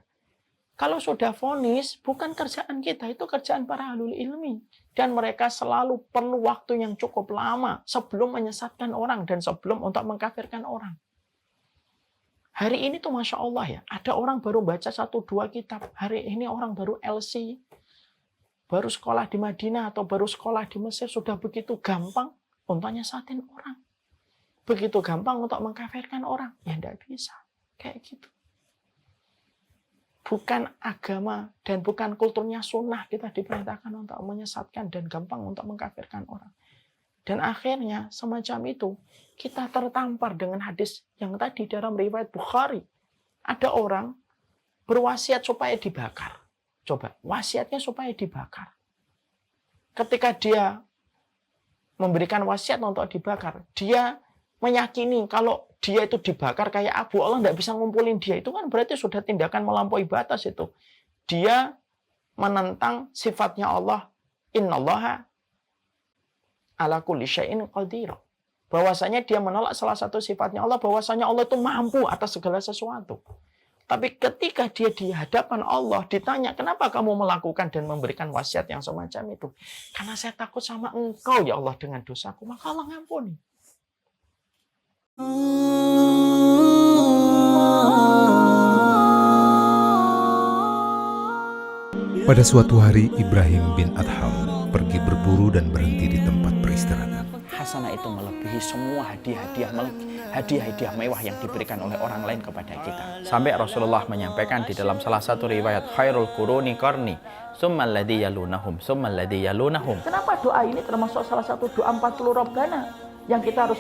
Speaker 2: Kalau sudah vonis, bukan kerjaan kita, itu kerjaan para ahlul ilmi. Dan mereka selalu perlu waktu yang cukup lama sebelum menyesatkan orang dan sebelum untuk mengkafirkan orang. Hari ini tuh Masya Allah ya, ada orang baru baca 1-2 kitab. Hari ini orang baru LC, baru sekolah di Madinah atau baru sekolah di Mesir, sudah begitu gampang untuk nyesatin orang. Begitu gampang untuk mengkafirkan orang. Ya tidak bisa. Kayak gitu. Bukan agama dan bukan kulturnya sunnah kita diperintahkan untuk menyesatkan dan gampang untuk mengkafirkan orang. Dan akhirnya semacam itu kita tertampar dengan hadis yang tadi dalam riwayat Bukhari. Ada orang berwasiat supaya dibakar. Coba, wasiatnya supaya dibakar. Ketika dia memberikan wasiat untuk dibakar, dia meyakini kalau dia itu dibakar kayak abu, Allah tidak bisa ngumpulin dia. Itu kan berarti sudah tindakan melampaui batas itu. Dia menentang sifatnya Allah. Innallaha ala kulli syai'in qadir. Bahwasanya dia menolak salah satu sifatnya Allah, bahwasanya Allah itu mampu atas segala sesuatu. Tapi ketika dia di hadapan Allah ditanya, kenapa kamu melakukan dan memberikan wasiat yang semacam itu? Karena saya takut sama engkau ya Allah dengan dosaku. Maka Allah ngampuni.
Speaker 4: Pada suatu hari Ibrahim bin Adham pergi berburu dan berhenti di tempat peristirahatan.
Speaker 2: Hasanah itu melebihi semua hadiah-hadiah mewah yang diberikan oleh orang lain kepada kita. Sampai Rasulullah menyampaikan di dalam salah satu riwayat, khairul quruni qarni, tsummal ladzi yalunahum, tsummal ladzi yalunahum. Kenapa doa ini termasuk salah satu doa 40 Rabbana yang kita harus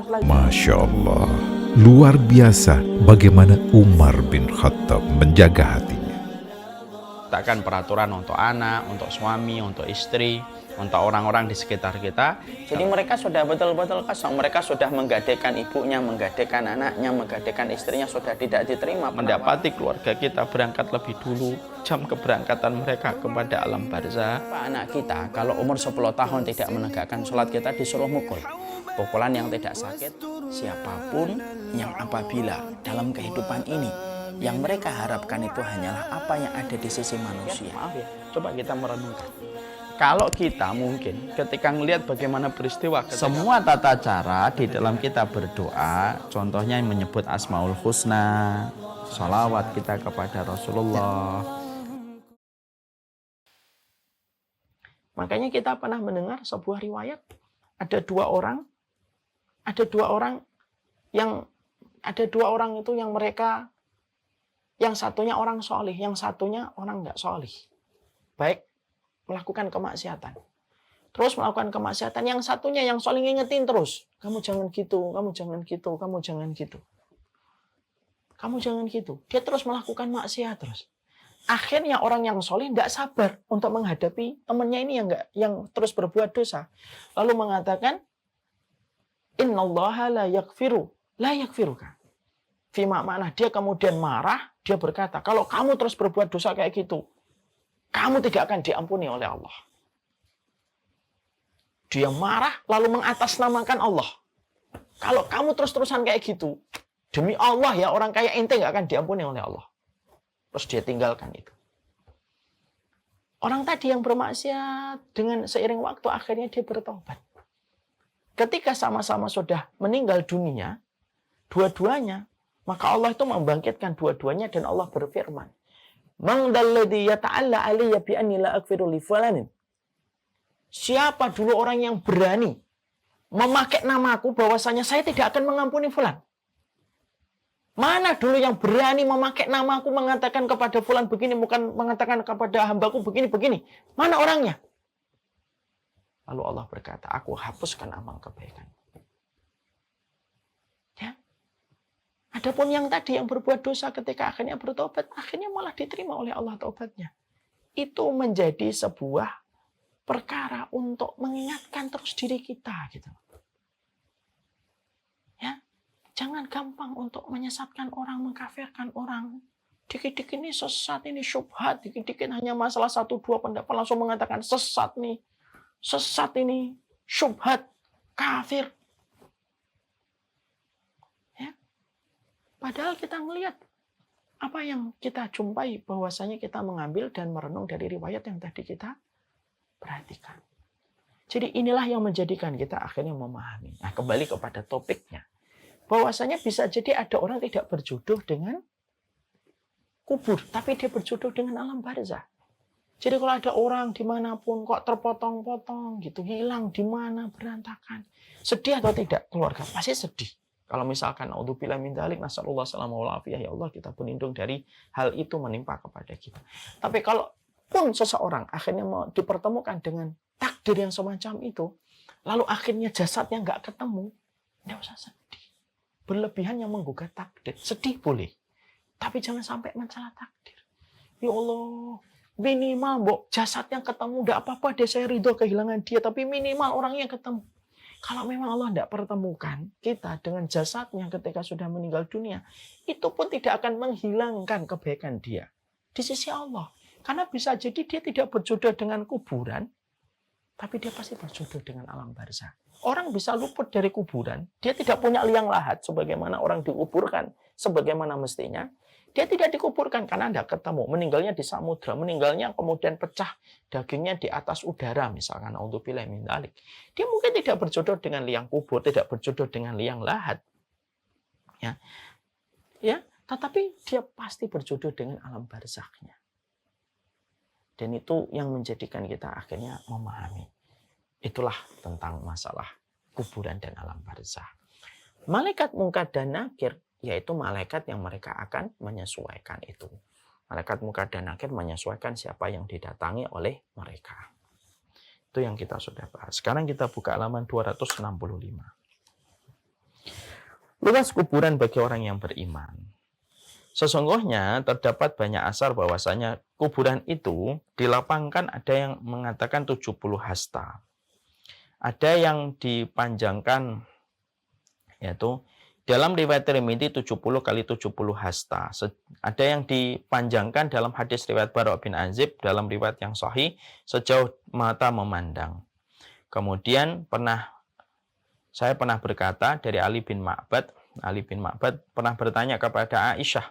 Speaker 2: lagi?
Speaker 4: Masya Allah, luar biasa bagaimana Umar bin Khattab menjaga hatinya.
Speaker 2: Takkan peraturan untuk anak, untuk suami, untuk istri, untuk orang-orang di sekitar kita. Jadi mereka sudah betul-betul kosong. Mereka sudah menggadaikan ibunya, menggadaikan anaknya, menggadaikan istrinya, sudah tidak diterima. Mendapati keluarga kita berangkat lebih dulu, jam keberangkatan mereka kepada alam barzah. Anak kita kalau umur 10 tahun tidak menegakkan sholat, kita disuruh mukul. Pukulan yang tidak sakit. Siapapun yang apabila dalam kehidupan ini yang mereka harapkan itu hanyalah apa yang ada di sisi manusia. Maaf ya, coba kita merenungkan. Kalau kita mungkin ketika melihat bagaimana peristiwa, semua tata cara di dalam kita berdoa, contohnya menyebut Asmaul Husna, sholawat kita kepada Rasulullah. Makanya kita pernah mendengar sebuah riwayat, ada dua orang itu yang mereka, yang satunya orang solih, yang satunya orang nggak solih. Baik melakukan kemaksiatan. Terus melakukan kemaksiatan. Yang satunya yang solih ngingetin terus. Kamu jangan gitu, kamu jangan gitu, kamu jangan gitu. Kamu jangan gitu. Dia terus melakukan maksiat terus. Akhirnya orang yang solih tidak sabar untuk menghadapi temannya ini yang terus berbuat dosa. Lalu mengatakan, Innallaha la yaghfiruka. Fima makna dia kemudian marah, dia berkata, kalau kamu terus berbuat dosa kayak gitu, kamu tidak akan diampuni oleh Allah. Dia marah lalu mengatasnamakan Allah. Kalau kamu terus-terusan kayak gitu, demi Allah ya, orang kaya ente nggak akan diampuni oleh Allah. Terus dia tinggalkan itu. Orang tadi yang bermaksiat dengan seiring waktu akhirnya dia bertobat. Ketika sama-sama sudah meninggal dunia, dua-duanya, maka Allah itu membangkitkan dua-duanya dan Allah berfirman, "Man dalladzi yata'alla 'alayya bi anni la aghfiru li fulanin." Siapa dulu orang yang berani memakai namaku bahwasanya saya tidak akan mengampuni fulan? Mana dulu yang berani memakai namaku mengatakan kepada fulan begini, bukan mengatakan kepada hambaku begini-begini? Mana orangnya? Lalu Allah berkata, aku hapuskan amal kebaikan. Ya. Adapun yang tadi yang berbuat dosa ketika akhirnya bertobat, akhirnya malah diterima oleh Allah taubatnya. Itu menjadi sebuah perkara untuk mengingatkan terus diri kita gitu. Ya. Jangan gampang untuk menyesatkan orang, mengkafirkan orang. Dikit-dikit ini sesat, ini syubhat, dikit-dikit hanya masalah 1-2 pendapat langsung mengatakan sesat nih. Sesat ini, syubhat, kafir. Ya. Padahal kita melihat apa yang kita jumpai bahwasanya kita mengambil dan merenung dari riwayat yang tadi kita perhatikan. Jadi inilah yang menjadikan kita akhirnya memahami. Nah, kembali kepada topiknya. Bahwasanya bisa jadi ada orang tidak berjodoh dengan kubur, tapi dia berjodoh dengan alam barzah. Jadi kalau ada orang dimanapun kok terpotong-potong gitu, hilang di mana, berantakan. Sedih atau tidak keluarga? Pasti sedih. Kalau misalkan naudzubillah min dzalik, nasallallahu salamah wal afiyah, ya Allah kita berlindung dari hal itu menimpa kepada kita. Tapi kalau pun seseorang akhirnya mau dipertemukan dengan takdir yang semacam itu, lalu akhirnya jasadnya nggak ketemu, nggak usah sedih. Berlebihan yang menggugat takdir. Sedih boleh, tapi jangan sampai mencela takdir. Ya Allah, minimal mbok jasadnya ketemu, tidak apa-apa deh, saya ridho kehilangan dia, tapi minimal orangnya ketemu. Kalau memang Allah tidak pertemukan kita dengan jasadnya ketika sudah meninggal dunia, itu pun tidak akan menghilangkan kebaikan dia di sisi Allah. Karena bisa jadi dia tidak berjodoh dengan kuburan, tapi dia pasti berjodoh dengan alam barzah. Orang bisa luput dari kuburan, dia tidak punya liang lahat sebagaimana orang dikuburkan sebagaimana mestinya. Dia tidak dikuburkan karena tidak ketemu. Meninggalnya di samudra, meninggalnya kemudian pecah dagingnya di atas udara misalkan. Naudzubillah min dzalik. Dia mungkin tidak berjodoh dengan liang kubur, tidak berjodoh dengan liang lahat. Ya. Ya, tetapi dia pasti berjodoh dengan alam barzaknya. Dan itu yang menjadikan kita akhirnya memahami. Itulah tentang masalah kuburan dan alam barzakh. Malaikat Munkar dan Nakir, yaitu malaikat yang mereka akan menyesuaikan itu. Malaikat Munkar dan Nakir menyesuaikan siapa yang didatangi oleh mereka. Itu yang kita sudah bahas. Sekarang kita buka halaman 265. Luas kuburan bagi orang yang beriman. Sesungguhnya terdapat banyak asar bahwasanya kuburan itu dilapangkan, ada yang mengatakan 70 hasta. Ada yang dipanjangkan, yaitu dalam riwayat Tirmidzi 70 kali 70 hasta. Ada yang dipanjangkan dalam hadis riwayat Bara' bin Azib dalam riwayat yang sahih sejauh mata memandang. Kemudian saya pernah berkata dari Ali bin Ma'bad pernah bertanya kepada Aisyah,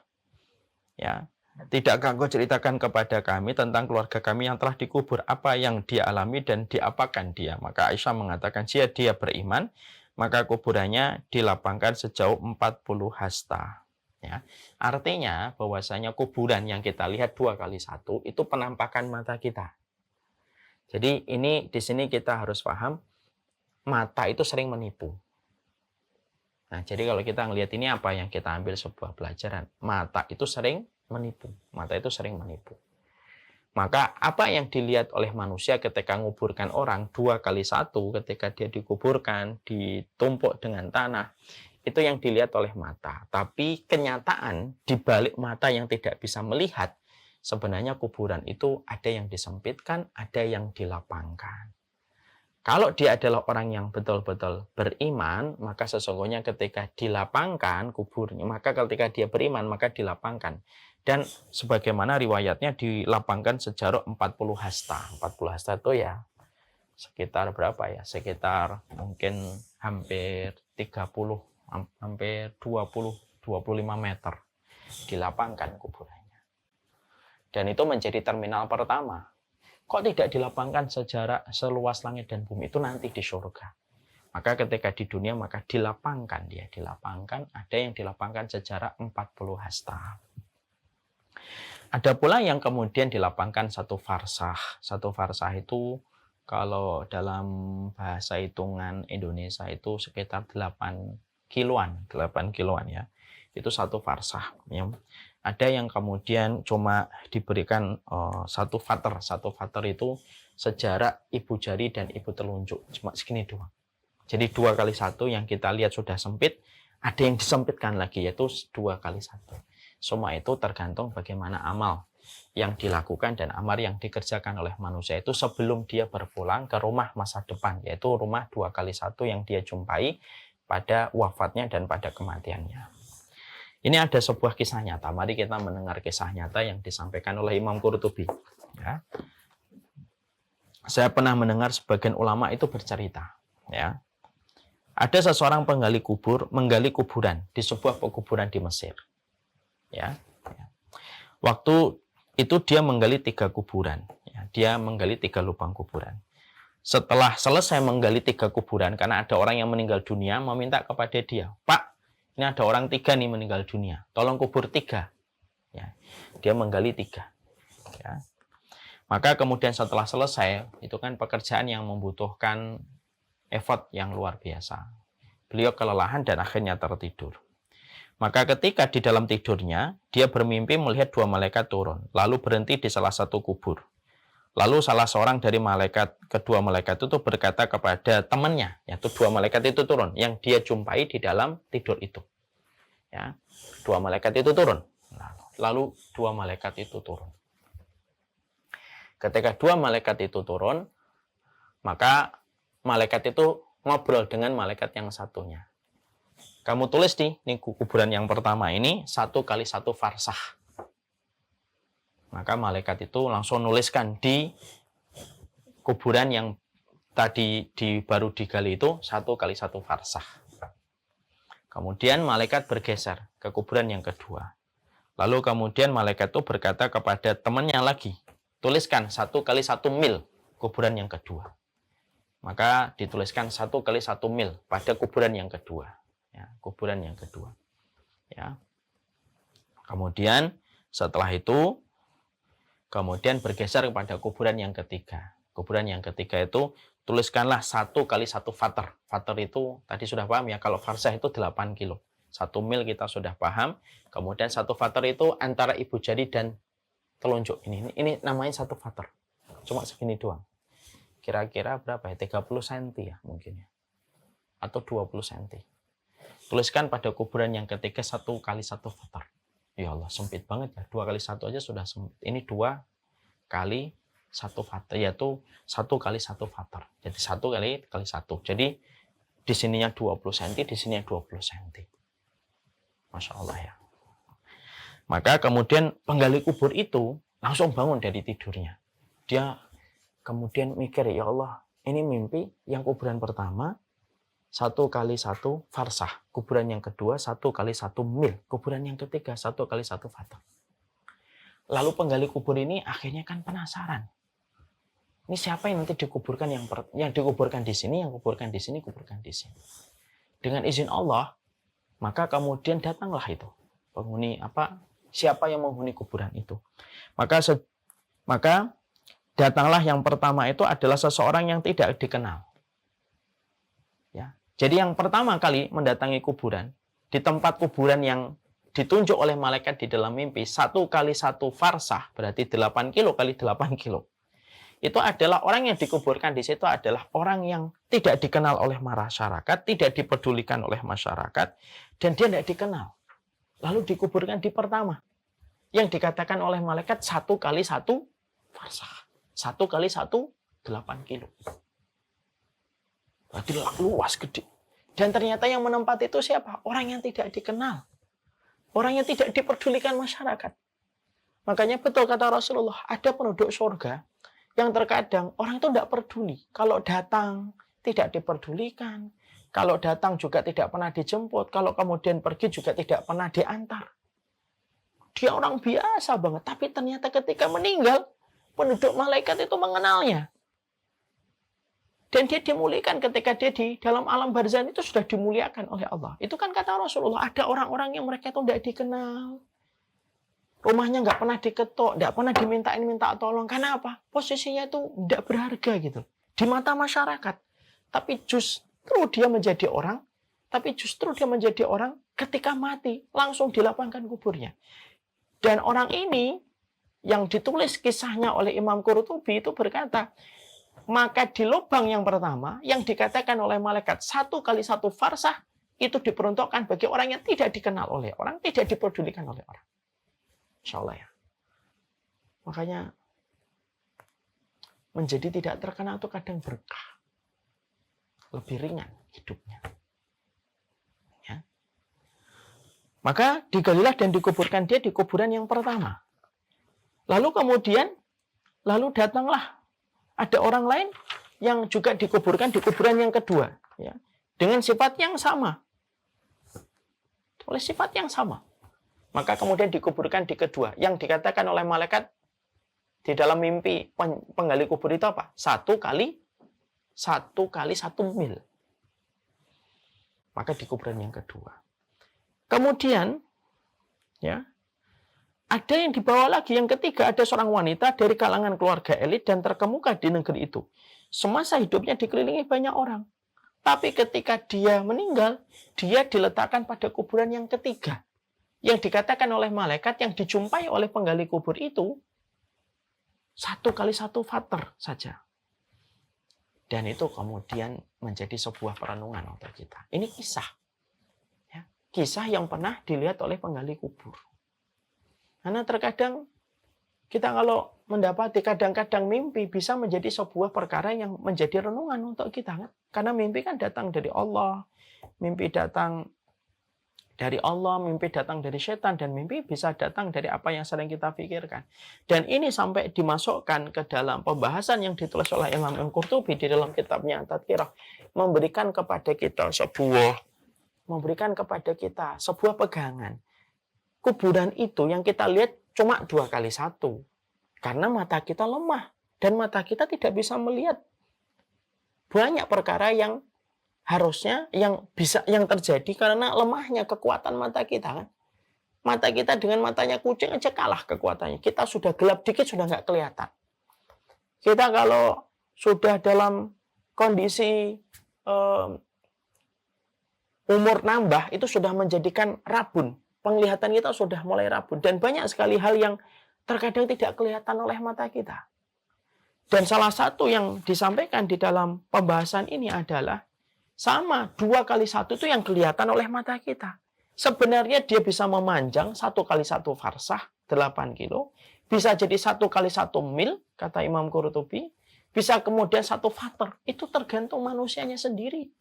Speaker 2: ya, tidakkah engkau ceritakan kepada kami tentang keluarga kami yang telah dikubur, apa yang dia alami dan diapakan dia? Maka Aisyah mengatakan, jika dia beriman, maka kuburannya dilapangkan sejauh 40 hasta. Ya. Artinya bahwasanya kuburan yang kita lihat 2x1 itu penampakan mata kita. Jadi ini di sini kita harus paham, mata itu sering menipu. Nah, jadi kalau kita ngelihat ini apa yang kita ambil sebuah pelajaran, mata itu sering menipu. Mata itu sering menipu. Maka apa yang dilihat oleh manusia ketika menguburkan orang 2x1, ketika dia dikuburkan, ditumpuk dengan tanah, itu yang dilihat oleh mata. Tapi kenyataan di balik mata yang tidak bisa melihat, sebenarnya kuburan itu ada yang disempitkan, ada yang dilapangkan. Kalau dia adalah orang yang betul-betul beriman, maka sesungguhnya ketika dilapangkan kuburnya, maka ketika dia beriman, maka dilapangkan. Dan sebagaimana riwayatnya dilapangkan sejarak 40 hasta. 40 hasta itu ya sekitar berapa ya? Sekitar mungkin hampir 30, hampir 25 meter. Dilapangkan kuburannya. Dan itu menjadi terminal pertama. Kok tidak dilapangkan sejarak seluas langit dan bumi? Itu nanti di surga. Maka ketika di dunia, maka dilapangkan dia. Dilapangkan, ada yang dilapangkan sejarak 40 hasta. Ada pula yang kemudian dilapangkan 1 farsah. 1 farsah itu kalau dalam bahasa hitungan Indonesia itu sekitar 8 kiloan. 8 kiloan ya. Itu 1 farsah. Ya. Ada yang kemudian cuma diberikan 1 fater. 1 fater itu sejarak ibu jari dan ibu telunjuk. Cuma segini doang. Jadi 2 kali 1 yang kita lihat sudah sempit. Ada yang disempitkan lagi, yaitu 2 kali 1. Semua itu tergantung bagaimana amal yang dilakukan dan amal yang dikerjakan oleh manusia itu sebelum dia berpulang ke rumah masa depan. Yaitu rumah 2 kali 1 yang dia jumpai pada wafatnya dan pada kematiannya. Ini ada sebuah kisah nyata. Mari kita mendengar kisah nyata yang disampaikan oleh Imam Qurtubi. Ya. Saya pernah mendengar sebagian ulama itu bercerita. Ya. Ada seseorang penggali kubur, menggali kuburan di sebuah pekuburan di Mesir. Ya. Waktu itu dia menggali 3 kuburan. Ya. Dia menggali 3 lubang kuburan. Setelah selesai menggali 3 kuburan, karena ada orang yang meninggal dunia, meminta kepada dia, Pak, ini ada orang 3 nih meninggal dunia. Tolong kubur 3. Ya. Dia menggali 3. Ya. Maka kemudian setelah selesai, itu kan pekerjaan yang membutuhkan effort yang luar biasa. Beliau kelelahan dan akhirnya tertidur. Maka ketika di dalam tidurnya, dia bermimpi melihat 2 malaikat turun. Lalu berhenti di salah satu kubur. Lalu salah seorang dari kedua malaikat itu berkata kepada temannya, yaitu 2 malaikat itu turun, yang dia jumpai di dalam tidur itu. Ya, 2 malaikat itu turun. Lalu 2 malaikat itu turun. Ketika 2 malaikat itu turun, maka malaikat itu ngobrol dengan malaikat yang satunya. Kamu tulis nih kuburan yang pertama ini 1 kali 1 farsah. Maka malaikat itu langsung nuliskan di kuburan yang tadi baru digali itu 1 kali 1 farsah. Kemudian malaikat bergeser ke kuburan yang kedua. Lalu kemudian malaikat itu berkata kepada temannya lagi, tuliskan 1 kali 1 mil kuburan yang kedua. Maka dituliskan 1 kali 1 mil pada kuburan yang kedua. Ya, kuburan yang kedua. Ya. Kemudian setelah itu kemudian bergeser kepada kuburan yang ketiga. Kuburan yang ketiga itu tuliskanlah 1 kali 1 fater. Fater itu tadi sudah paham ya, kalau farsah itu 8 kilo. 1 mil kita sudah paham. Kemudian 1 fater itu antara ibu jari dan telunjuk. Ini namanya 1 fater. Cuma segini doang. Kira-kira berapa ya? 30 cm ya mungkin ya. Atau 20 cm. Tuliskan pada kuburan yang ketiga 1 kali 1 fater. Ya Allah, sempit banget ya. 2 kali 1 aja sudah sempit. Ini 2 kali 1 fater, yaitu 1 kali 1 fater. Jadi 1 kali 1. Jadi di sininya 20 cm, di sininya 20 cm. Masya Allah ya. Maka kemudian penggali kubur itu langsung bangun dari tidurnya. Dia kemudian mikir, ya Allah, ini mimpi yang kuburan pertama 1 kali 1 farsah. Kuburan yang kedua 1 kali 1 mil. Kuburan yang ketiga 1 kali 1 fater. Lalu penggali kubur ini akhirnya kan penasaran. Ini siapa yang nanti dikuburkan yang dikuburkan di sini, yang kuburkan di sini, kuburkan di sini. Dengan izin Allah, maka kemudian datanglah itu penghuni siapa yang menghuni kuburan itu. Maka datanglah yang pertama itu adalah seseorang yang tidak dikenal. Ya. Jadi yang pertama kali mendatangi kuburan, di tempat kuburan yang ditunjuk oleh malaikat di dalam mimpi, 1 kali 1 farsah, berarti 8 kilo kali 8 kilo. Itu adalah orang yang dikuburkan di situ adalah orang yang tidak dikenal oleh masyarakat, tidak dipedulikan oleh masyarakat, dan dia tidak dikenal. Lalu dikuburkan di pertama, yang dikatakan oleh malaikat 1 kali 1 farsah. 1 kali 1, 8 kilo. Berarti luas, gede. Dan ternyata yang menempati itu siapa? Orang yang tidak dikenal. Orang yang tidak diperdulikan masyarakat. Makanya betul kata Rasulullah, ada penduduk surga yang terkadang orang itu tidak peduli. Kalau datang, tidak diperdulikan. Kalau datang juga tidak pernah dijemput. Kalau kemudian pergi juga tidak pernah diantar. Dia orang biasa banget. Tapi ternyata ketika meninggal, penduduk malaikat itu mengenalnya. Dan dia dimuliakan ketika dia di dalam alam barzah itu sudah dimuliakan oleh Allah. Itu kan kata Rasulullah, ada orang-orang yang mereka itu tidak dikenal. Rumahnya nggak pernah diketok, nggak pernah minta tolong. Karena apa? Posisinya itu tidak berharga gitu. Di mata masyarakat. Tapi justru dia menjadi orang ketika mati. Langsung dilapangkan kuburnya. Dan orang ini yang ditulis kisahnya oleh Imam Qurtubi itu berkata, maka di lubang yang pertama yang dikatakan oleh malaikat 1 kali 1 farsah itu diperuntukkan bagi orang yang tidak dikenal oleh orang, tidak dipedulikan oleh orang. Insya Allah ya. Makanya menjadi tidak terkenal itu kadang berkah. Lebih ringan hidupnya. Ya. Maka digalilah dan dikuburkan dia di kuburan yang pertama. Lalu kemudian, datanglah ada orang lain yang juga dikuburkan di kuburan yang kedua. Ya, dengan sifat yang sama. Oleh sifat yang sama. Maka kemudian dikuburkan di kedua. Yang dikatakan oleh malaikat di dalam mimpi penggali kubur itu apa? 1 kali 1 mil. Maka di kuburan yang kedua. Kemudian, ya, ada yang dibawa lagi, yang ketiga ada seorang wanita dari kalangan keluarga elit dan terkemuka di negeri itu. Semasa hidupnya dikelilingi banyak orang. Tapi ketika dia meninggal, dia diletakkan pada kuburan yang ketiga. Yang dikatakan oleh malaikat yang dijumpai oleh penggali kubur itu 1 kali 1 fater saja. Dan itu kemudian menjadi sebuah perenungan untuk kita. Ini kisah. Ya, kisah yang pernah dilihat oleh penggali kubur. Karena terkadang kita kalau mendapati kadang-kadang mimpi bisa menjadi sebuah perkara yang menjadi renungan untuk kita. Karena mimpi kan datang dari Allah, mimpi datang dari Allah, mimpi datang dari setan, dan mimpi bisa datang dari apa yang sering kita pikirkan. Dan ini sampai dimasukkan ke dalam pembahasan yang ditulis oleh Imam Qurtubi di dalam kitabnya Tadhkirah, memberikan kepada kita sebuah pegangan. Kuburan itu yang kita lihat cuma 2 kali 1. Karena mata kita lemah. Dan mata kita tidak bisa melihat banyak perkara yang harusnya yang terjadi karena lemahnya kekuatan mata kita kan. Mata kita dengan matanya kucing aja kalah kekuatannya. Kita sudah gelap dikit sudah nggak kelihatan. Kita kalau sudah dalam kondisi umur nambah itu sudah menjadikan rabun. Penglihatan kita sudah mulai rabun. Dan banyak sekali hal yang terkadang tidak kelihatan oleh mata kita. Dan salah satu yang disampaikan di dalam pembahasan ini adalah sama 2 kali 1 itu yang kelihatan oleh mata kita. Sebenarnya dia bisa memanjang 1 kali 1 farsah 8 kilo. Bisa jadi 1 kali 1 mil, kata Imam Qurtubi. Bisa kemudian 1 fater. Itu tergantung manusianya sendiri.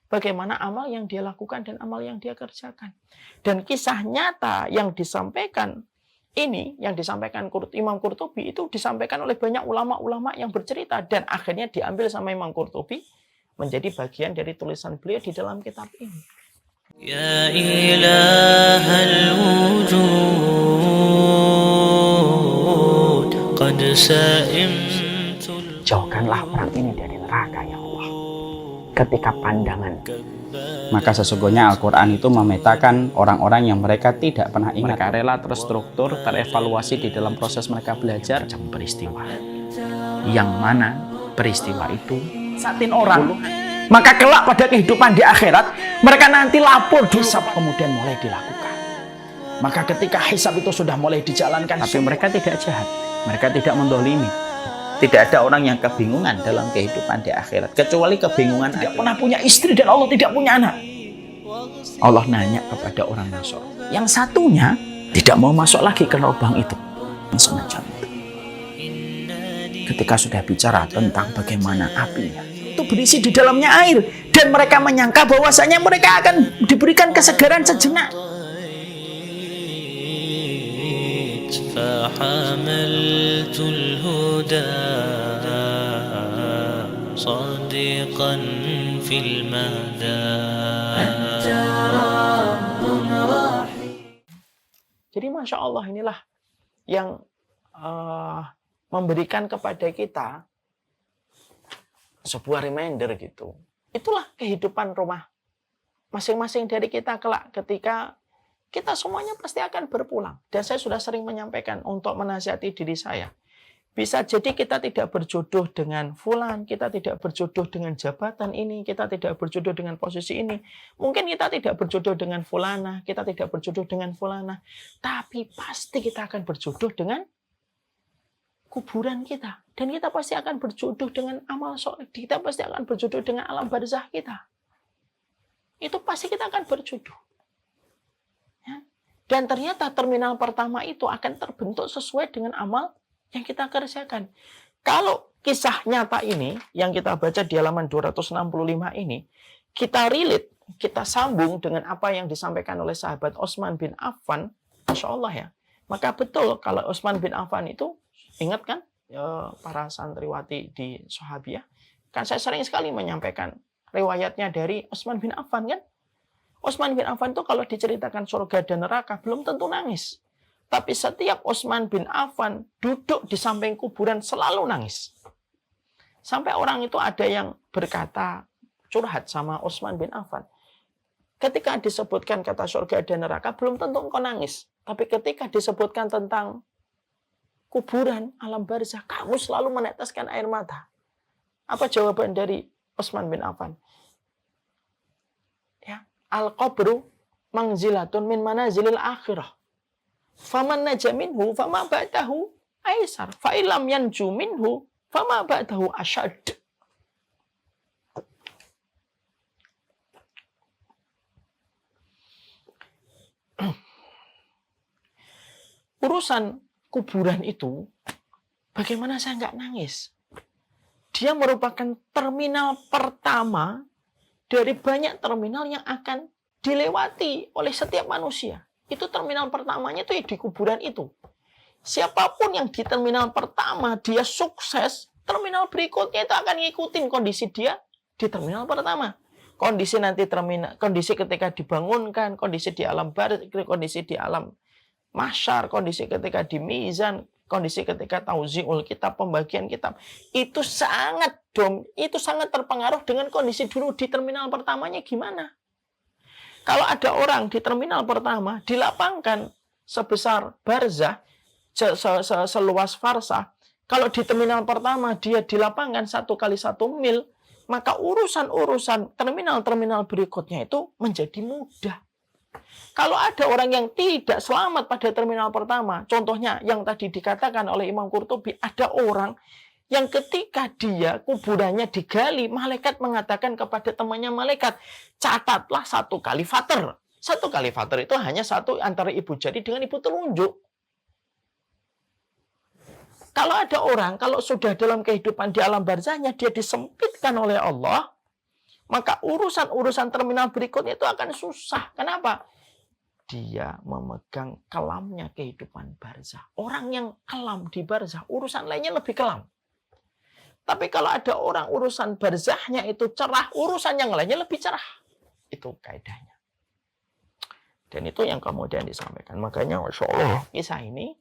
Speaker 2: Bagaimana amal yang dia lakukan dan amal yang dia kerjakan. Dan kisah nyata yang disampaikan ini, yang disampaikan Imam Qurtubi itu disampaikan oleh banyak ulama-ulama yang bercerita. Dan akhirnya diambil sama Imam Qurtubi menjadi bagian dari tulisan beliau di dalam kitab ini.
Speaker 3: Ya ilahal wujud qad sa'imtul.
Speaker 5: Jauhkanlah orang ini dari neraka ya Allah. Ketika pandangan,
Speaker 6: maka sesungguhnya Al-Quran itu memetakan orang-orang yang mereka tidak pernah ingat.
Speaker 2: Mereka rela terstruktur, terevaluasi di dalam proses mereka belajar.
Speaker 5: macam peristiwa. Yang mana peristiwa itu satin orang. Maka kelak pada kehidupan di akhirat, mereka nanti lapor hisab kemudian mulai dilakukan. Maka ketika hisab itu sudah mulai dijalankan,
Speaker 2: tapi mereka tidak jahat, mereka tidak mendolimi. Tidak ada orang yang kebingungan dalam kehidupan di akhirat. Kecuali kebingungan
Speaker 5: tidak pernah punya istri dan Allah tidak punya anak.
Speaker 2: Allah nanya kepada orang Nasr.
Speaker 5: Yang satunya tidak mau masuk lagi ke lubang itu. Semacam itu. Ketika sudah bicara tentang bagaimana apinya, itu berisi di dalamnya air. Dan mereka menyangka bahwasanya mereka akan diberikan kesegaran sejenak.
Speaker 3: فحملت الهدى صادقا في المدى.
Speaker 5: Jadi Masya Allah inilah yang memberikan kepada kita sebuah reminder gitu. Itulah kehidupan rumah masing-masing dari kita kelak ketika kita semuanya pasti akan berpulang. Dan saya sudah sering menyampaikan untuk menasihati diri saya. Bisa jadi kita tidak berjodoh dengan fulan, kita tidak berjodoh dengan jabatan ini, kita tidak berjodoh dengan posisi ini. Mungkin kita tidak berjodoh dengan fulana, kita tidak berjodoh dengan fulana. Tapi pasti kita akan berjodoh dengan kuburan kita. Dan kita pasti akan berjodoh dengan amal soleh. Kita pasti akan berjodoh dengan alam barzah kita. Itu pasti kita akan berjodoh. Ya. Dan ternyata terminal pertama itu akan terbentuk sesuai dengan amal yang kita kerjakan. Kalau kisah nyata ini, yang kita baca di halaman 265 ini, kita relate, kita sambung dengan apa yang disampaikan oleh sahabat Utsman bin Affan, Masya Allah ya. Maka betul kalau Utsman bin Affan itu, ingat kan para santriwati di Sahabiyah, kan saya sering sekali menyampaikan riwayatnya dari Utsman bin Affan kan. Utsman bin Affan itu kalau diceritakan surga dan neraka belum tentu nangis. Tapi setiap Utsman bin Affan duduk di samping kuburan selalu nangis. Sampai orang itu ada yang berkata, curhat sama Utsman bin Affan. Ketika disebutkan kata surga dan neraka belum tentu engkau nangis. Tapi ketika disebutkan tentang kuburan, alam barzah, kamu selalu meneteskan air mata. Apa jawaban dari Utsman bin Affan? Ya, al-qabru manzilatun min manazilil akhirah. Faman naja minhu fama ba'dahu aisar. Fa illam yanju minhu fama ba'dahu asyad. Urusan kuburan itu, bagaimana saya nggak nangis? Dia merupakan terminal pertama dari banyak terminal yang akan dilewati oleh setiap manusia. Itu terminal pertamanya itu di kuburan itu. Siapapun yang di terminal pertama dia sukses, terminal berikutnya itu akan ngikutin kondisi dia di terminal pertama. Kondisi nanti kondisi ketika dibangunkan, kondisi di alam barzah, kondisi di alam mahsyar, kondisi ketika di mizan, kondisi ketika tauziul kitab, pembagian kitab, itu sangat terpengaruh dengan kondisi dulu di terminal pertamanya gimana. Kalau ada orang di terminal pertama dilapangkan sebesar barzah, seluas farsah, kalau di terminal pertama dia dilapangkan 1 kali 1 mil, maka urusan-urusan terminal-terminal berikutnya itu menjadi mudah. Kalau ada orang yang tidak selamat pada terminal pertama, contohnya yang tadi dikatakan oleh Imam Qurtubi, ada orang yang ketika dia kuburannya digali, malaikat mengatakan kepada temannya malaikat, catatlah 1 kali fater. 1 kali fater itu hanya 1 antara ibu jari dengan ibu telunjuk. Kalau ada orang, kalau sudah dalam kehidupan di alam barzahnya, dia disempitkan oleh Allah, maka urusan-urusan terminal berikutnya itu akan susah. Kenapa? Dia memegang kelamnya kehidupan barzah. Orang yang kelam di barzah, urusan lainnya lebih kelam. Tapi kalau ada orang urusan barzahnya itu cerah, urusan yang lainnya lebih cerah. Itu kaidahnya. Dan itu yang kemudian disampaikan. Makanya Masya Allah, kisah ini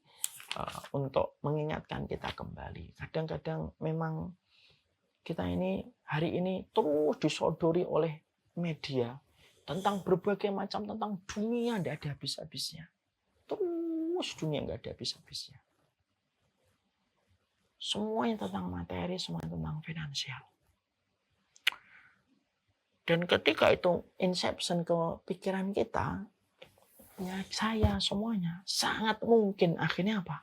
Speaker 5: untuk mengingatkan kita kembali. Kadang-kadang memang kita ini hari ini terus disodori oleh media tentang berbagai macam, tentang dunia tidak ada habis-habisnya. Terus dunia nggak ada habis-habisnya. Semuanya tentang materi, semuanya tentang finansial. Dan ketika itu inception ke pikiran kita, ya saya semuanya, sangat mungkin akhirnya apa?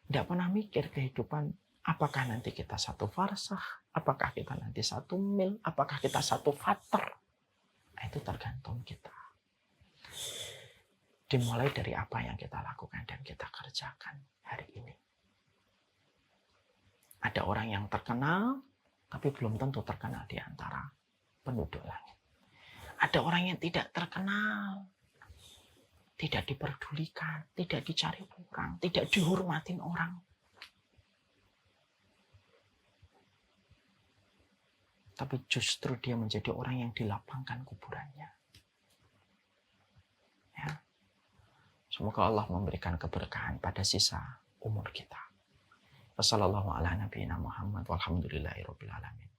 Speaker 5: Tidak pernah mikir kehidupan, apakah nanti kita 1 farsah, apakah kita nanti 1 mil, apakah kita 1 fater. Nah, itu tergantung kita. Dimulai dari apa yang kita lakukan dan kita kerjakan hari ini. Ada orang yang terkenal, tapi belum tentu terkenal di antara penduduk langit. Ada orang yang tidak terkenal, tidak diperdulikan, tidak dicari orang, tidak dihormatin orang. Tapi justru dia menjadi orang yang dilapangkan kuburannya. Ya. Semoga Allah memberikan keberkahan pada sisa umur kita. Wassalamualaikum warahmatullahi wabarakatuh. Walhamdulillahirabbil alamin.